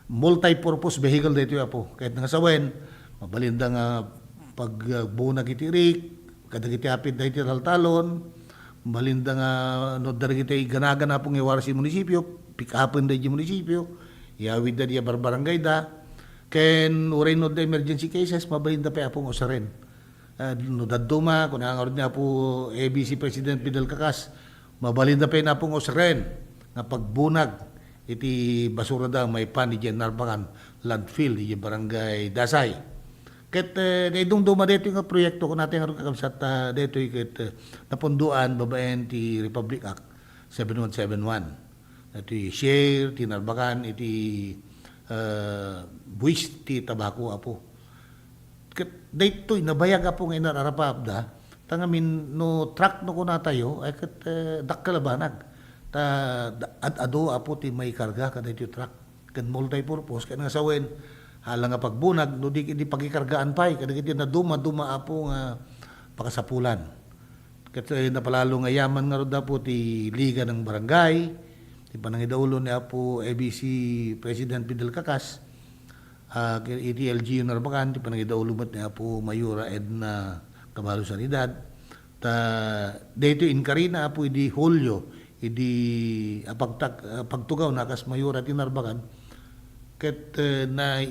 Multi-purpose vehicle dito apo. Kahit nga sawen, mabalinda nga pagbunag iti rik, kadagiti apid na iti taltalon, mabalinda nga no daragiti ganagan na pong iwara si munisipyo, pick upin da iti munisipyo, iawid da di barangay da, ken uray no da emergency cases, mabalinda pa apong usarin. No daduma, kung nangarod niya po ABC President Fidel Cacas, mabalinda pa na pong usarin, nga pagbunag, iti basura da may pan iti Narbacan landfill iti barangay Dasay. Ket naidong duma dito nga proyekto ko natin nga kakabsat dito ket napunduan babaen ti Republic Act 7171. Iti share ti Narbacan iti buwis ti tabako apo. Ket dito nabayag apo nga inararapap da tangamin no truck no ko natayo ay ket dakkalabanag. Ado apo ti may karga kada iti truck ken multi-purpose ken nga sawen hala nga pagbunag no di pagikargaan pay kada iti na duma apo nga pakasapulan ket napalalo nga yaman nga rod apo ti Liga ng Barangay ti panangidaulo ni apo ABC President Fidel Cacas iti LGU Narbacan ti panangidaulo met ni apo Mayura Edna Cabalo Sanidad dayto inkarina apo idi Hulyo idi pagtugaw nakas Mayura ti Narbacan ket na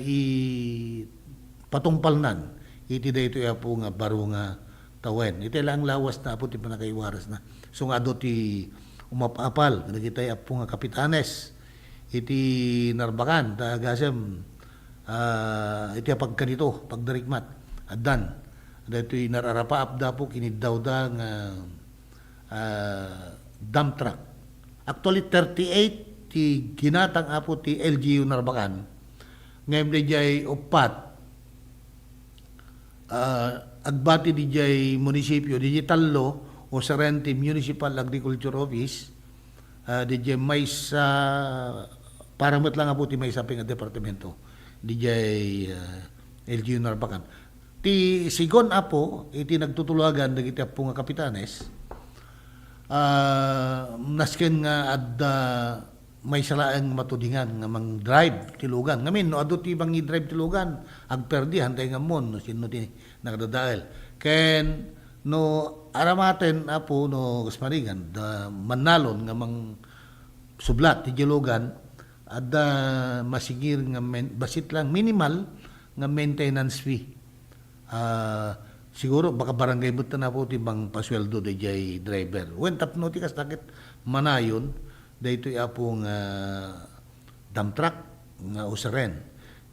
patungpalnan iti dayto apo nga baro nga tawen iti lang lawas na apo ti panakaiwaras na so nga ado ti umapapal nagitay apo nga Kapitanes iti Narbacan tagasem iti pagkanito pagdarikmat addan dayto nararapa apda po kiniddaw da nga dump truck. Actually, 38 ti ginatang apo ti LGU Narbacan. Ngayon di jay upat. Agbati di jay munisipyo, di jay talo o Sarente Municipal Agriculture Office. Di jay may sa, parang lang apo ti may saping departamento. Di jay LGU Narbacan. Ti sigon apo, iti nagtutulagan dagiti apo nga Kapitanes. Nasken nga adda may salaeng matudingan nga mang drive tilugan ngamin no adu ti bang i-drive tilugan agperdi hantay nga mon no sino ti nagdadael ken no aramaten apo no kasmaringan da manalon nga mang sublat ti tilugan adda masigir nga basit lang minimal nga maintenance fee siguro baka barangay buta na po tibang pasweldo de jay driver. When tapno ti kas takit manayon dayto apong dump truck nga usaren.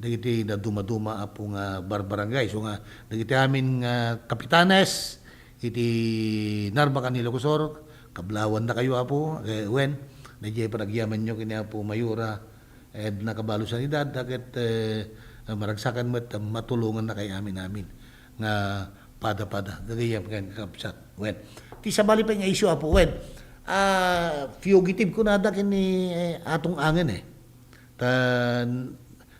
Dagiti na dumaduma apong barangay. So nga dagiti amin nga Kapitanes iti Narbacan Ilocosur kablawan na kayo apo when najay panagyaman nyo kini apo Mayura Edna Cabalo Sanidad dagit maragsakan met matulungan na kay amin nga pada gagayam kan kapsat wen ti sabali pa nga issue apo wen fugitive ko nada kini atong angin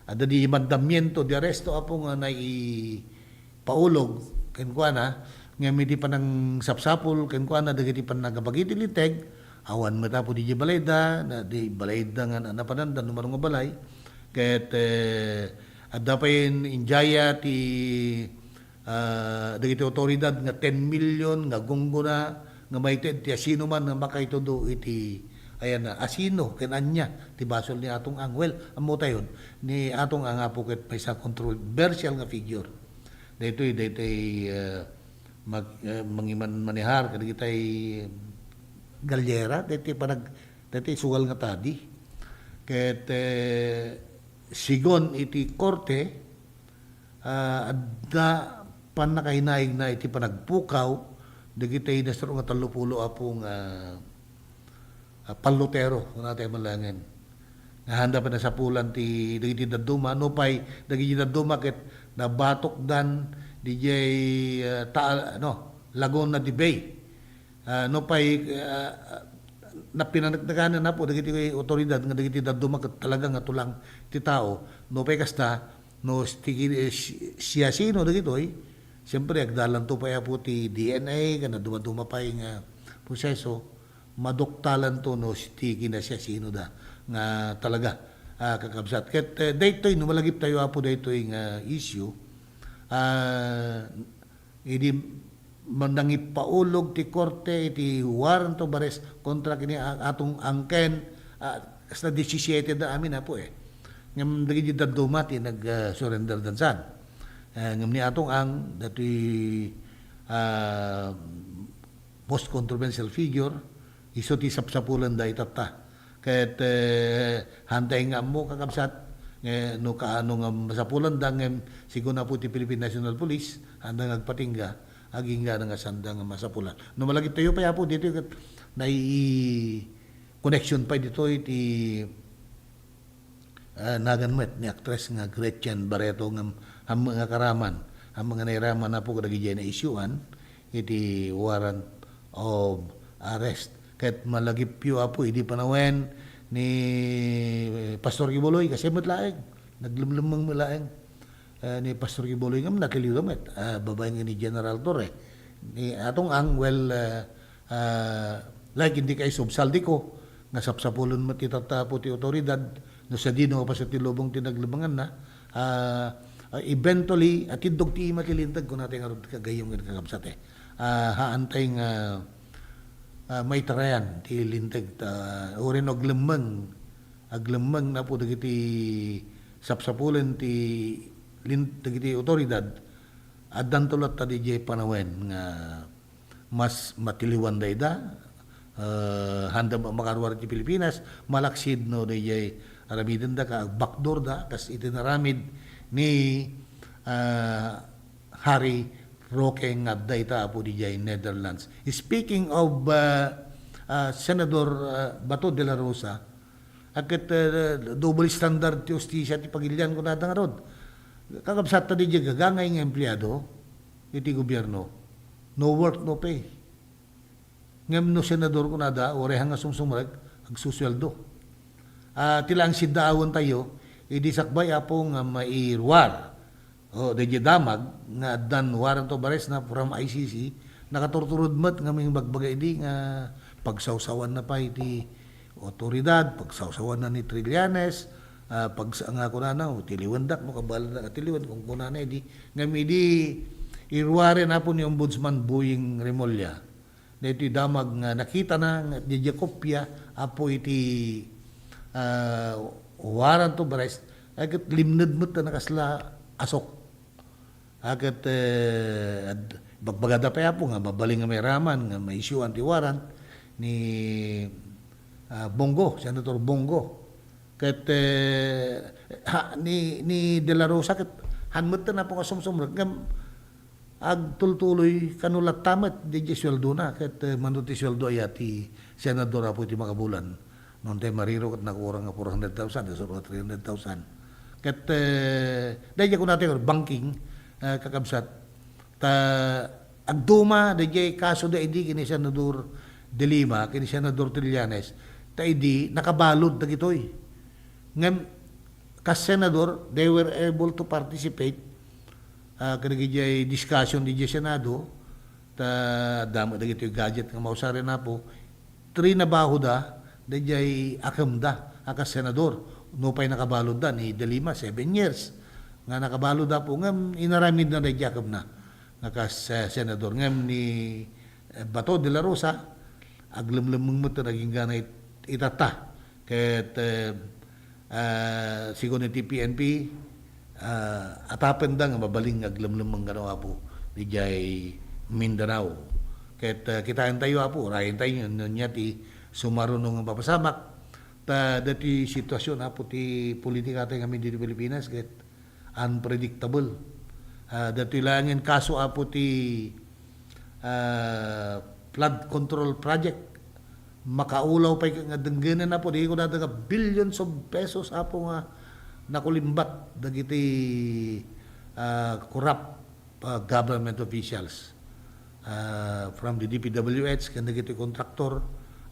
ada di mandamiento di arresto apo nga nai paulog ken kuana nga midi pa nang sapsapol ken kuana dagiti pan nagabagiti liteg awan mata po di balayda na di balayda nga napananda numero nga balay ket adda pa injaya ti dagiti otoridad nga 10 million nga gungguna nga maited ti asino man nga makaitudo iti ayan na asino kenanya ti basol ni atong ang well amo tayon ni atong ang apo ket may sa controversial nga figure daytoy mangiman manihar kada kitay galyera dati sugal nga tadi ket sigon iti korte adda pan nakahinaig na iti panagpukaw dagitay nasaro nga 30 apong palutero natin malangin nga handa pa na sa pulan ti dagiti daduma no pay dagiti daduma ket nabatok dan DJ Laguna de Bay no pay na pinanagdaganan na po dagiti otoridad nga dagiti daduma ket talaga nga tulang ti tao no pay kasta no siya sino dagitoy siyempre agdalan to pa po ti DNA kana dumaduma pa nga proseso madoktalan to no stiki na siya sino da nga talaga kakabsat ket daytoy no malagip tayo apo daytoy nga issue idi mandangipaulog ti korte iti warrant of arrest kontra kini atong angken sa 17 da amin na po ngam dagiti daduma ti nag surrender dansan ngam ni atong ang dati most controversial figure iso ti sapsapulan da itata ket hantay nga mo kakabsat no kaano nga masapulan da ngem sigo na po ti Philippine National Police handa nagpatingga aging nga sanda nga masapulan no malagip tayo pa po dito ket nai connection pa dito iti naganmet ni actress nga Gretchen Barreto nga mga karaman ang mga nairaman na po kadagiti na isyuan iti warrant of arrest ket malagip yu apo idi panawen ni Pastor Kibuloy kasi matlaeng naglumlumang malaeng ni Pastor Kibuloy ngam nakiligamet babae nga ni General Torre ni atong ang like hindi kay subsaldi ko nga sapsapulon mo ti tatapo ti otoridad no sa dino pa sa tilubong tinaglubangan na eventually atidog ti matilintag ko natin nga kagayong kakabsate haantay nga may tarayan ti lintag orin aglemang na po dagiti sapsapulen ti dagiti otoridad addan tulot ta DJ panawen nga mas matiliwan dayda handa makarwar ti Pilipinas malaksid no DJ aramiden da ka backdoor da tas itinaramid ni Harry Roque nga dayta po DJ Netherlands. Speaking of Senador Bato de la Rosa, agad double standard ti ustisya ti pagilian ko natang arod. Kakabsat ta DJ gagangay nga empleyado iti gobyerno. No work, no pay. Ngem no senador ko nada, orehang nga sumsumrag, agsusweldo. Tilang sidaawon tayo, idisakbay apo nga mairwar DJ damag nga dan warrant of arrest na from ICC nakaturturod mat nga may bagbagay di nga pagsawsawan na pa iti otoridad pagsawsawan na ni Trillanes nga kunana tiliwandak mo kabala na tiliwan kung kunana di nga di irware na po ni Ombudsman Boying Remulla na iti damag nga nakita na nga di kopya apo iti warrant of arrest agad limned mat na nakasla asok agad bagbagada pa po nga babaling nga may raman nga may issue anti-warrant ni Bongo, Senator Bongo ket ni De La Rosa ket hanmet na po kasumsumrag ngam agtultuloy kanulat tamet di sweldo na ket manuti sweldo ayati senador apo iti makabulan non tay mariro ket nakurang nga 400,000 so 300,000 ket dahil ko natin banking kakabsat ta agduma DJ kaso da idi kini Senador De Lima kini Senador Trillanes ta idi nakabalod dagitoy ngem kas senador they were able to participate kanagijay discussion di Senado ta damo dagitoy gadget nga mausaren na po 3 na baho da DJ akamda akas senador no pay nakabalod da ni De Lima 7 years nga nakabalo da po ngam inaramid na Jacob na nakas senador ngam ni Bato de la Rosa aglemlemeng mo ta naging ganay itata ket sigon ni PNP atapen da nga mabaling aglemlemeng ganawa po di jay Mindanao. Ket kitaan tayo apo, rayan tayo nya ti sumarunong papasamak. Dati sitwasyon apo ti politika tayo kami dito Pilipinas ket unpredictable. Dati lang yung kaso apo ti flood control project. Makaulaw pa nga denggenan apo di ko nga billions of pesos apo nga nakulimbat dagiti corrupt government officials from the DPWH kan dagiti contractor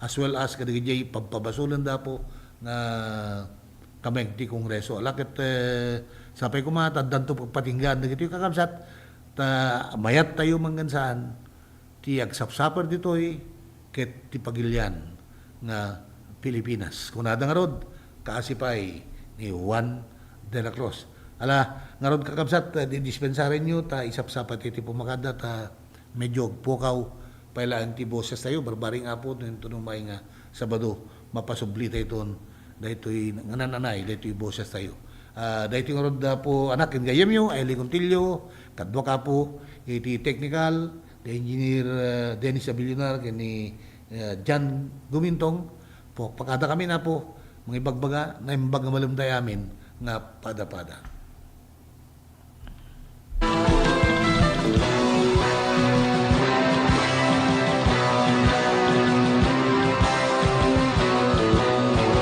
as well as kadagiti pagpabasulan dapo nga kameng ti kongreso alakit sapay ko matandang to pagpatinggan dagiti kakabsat mayat tayo manggansaan ti agsapsapar ditoy ket ti pagilyan nga Pilipinas. Kunada nga rod, kaasipay ni Juan de la Cruz. Ala, nga rod kakabsat, didispensarin nyo, ta isapsapat iti pumakada, ta medyo pukaw, pailaan ti boses tayo, barbaring apo, tunumay nga Sabado, mapasubli tayo ton, dahito'y nananay, dahito'y boses tayo. Dahito'y nga rod po, anak, yung gayam nyo, Ailey Contillo, kadwa ka po, iti technical, the engineer Dennis Abilionar, ni John Gumintong, po, pakada kami na po, mga ibagbaga, na imbag nga malumday amin, nga pada-pada.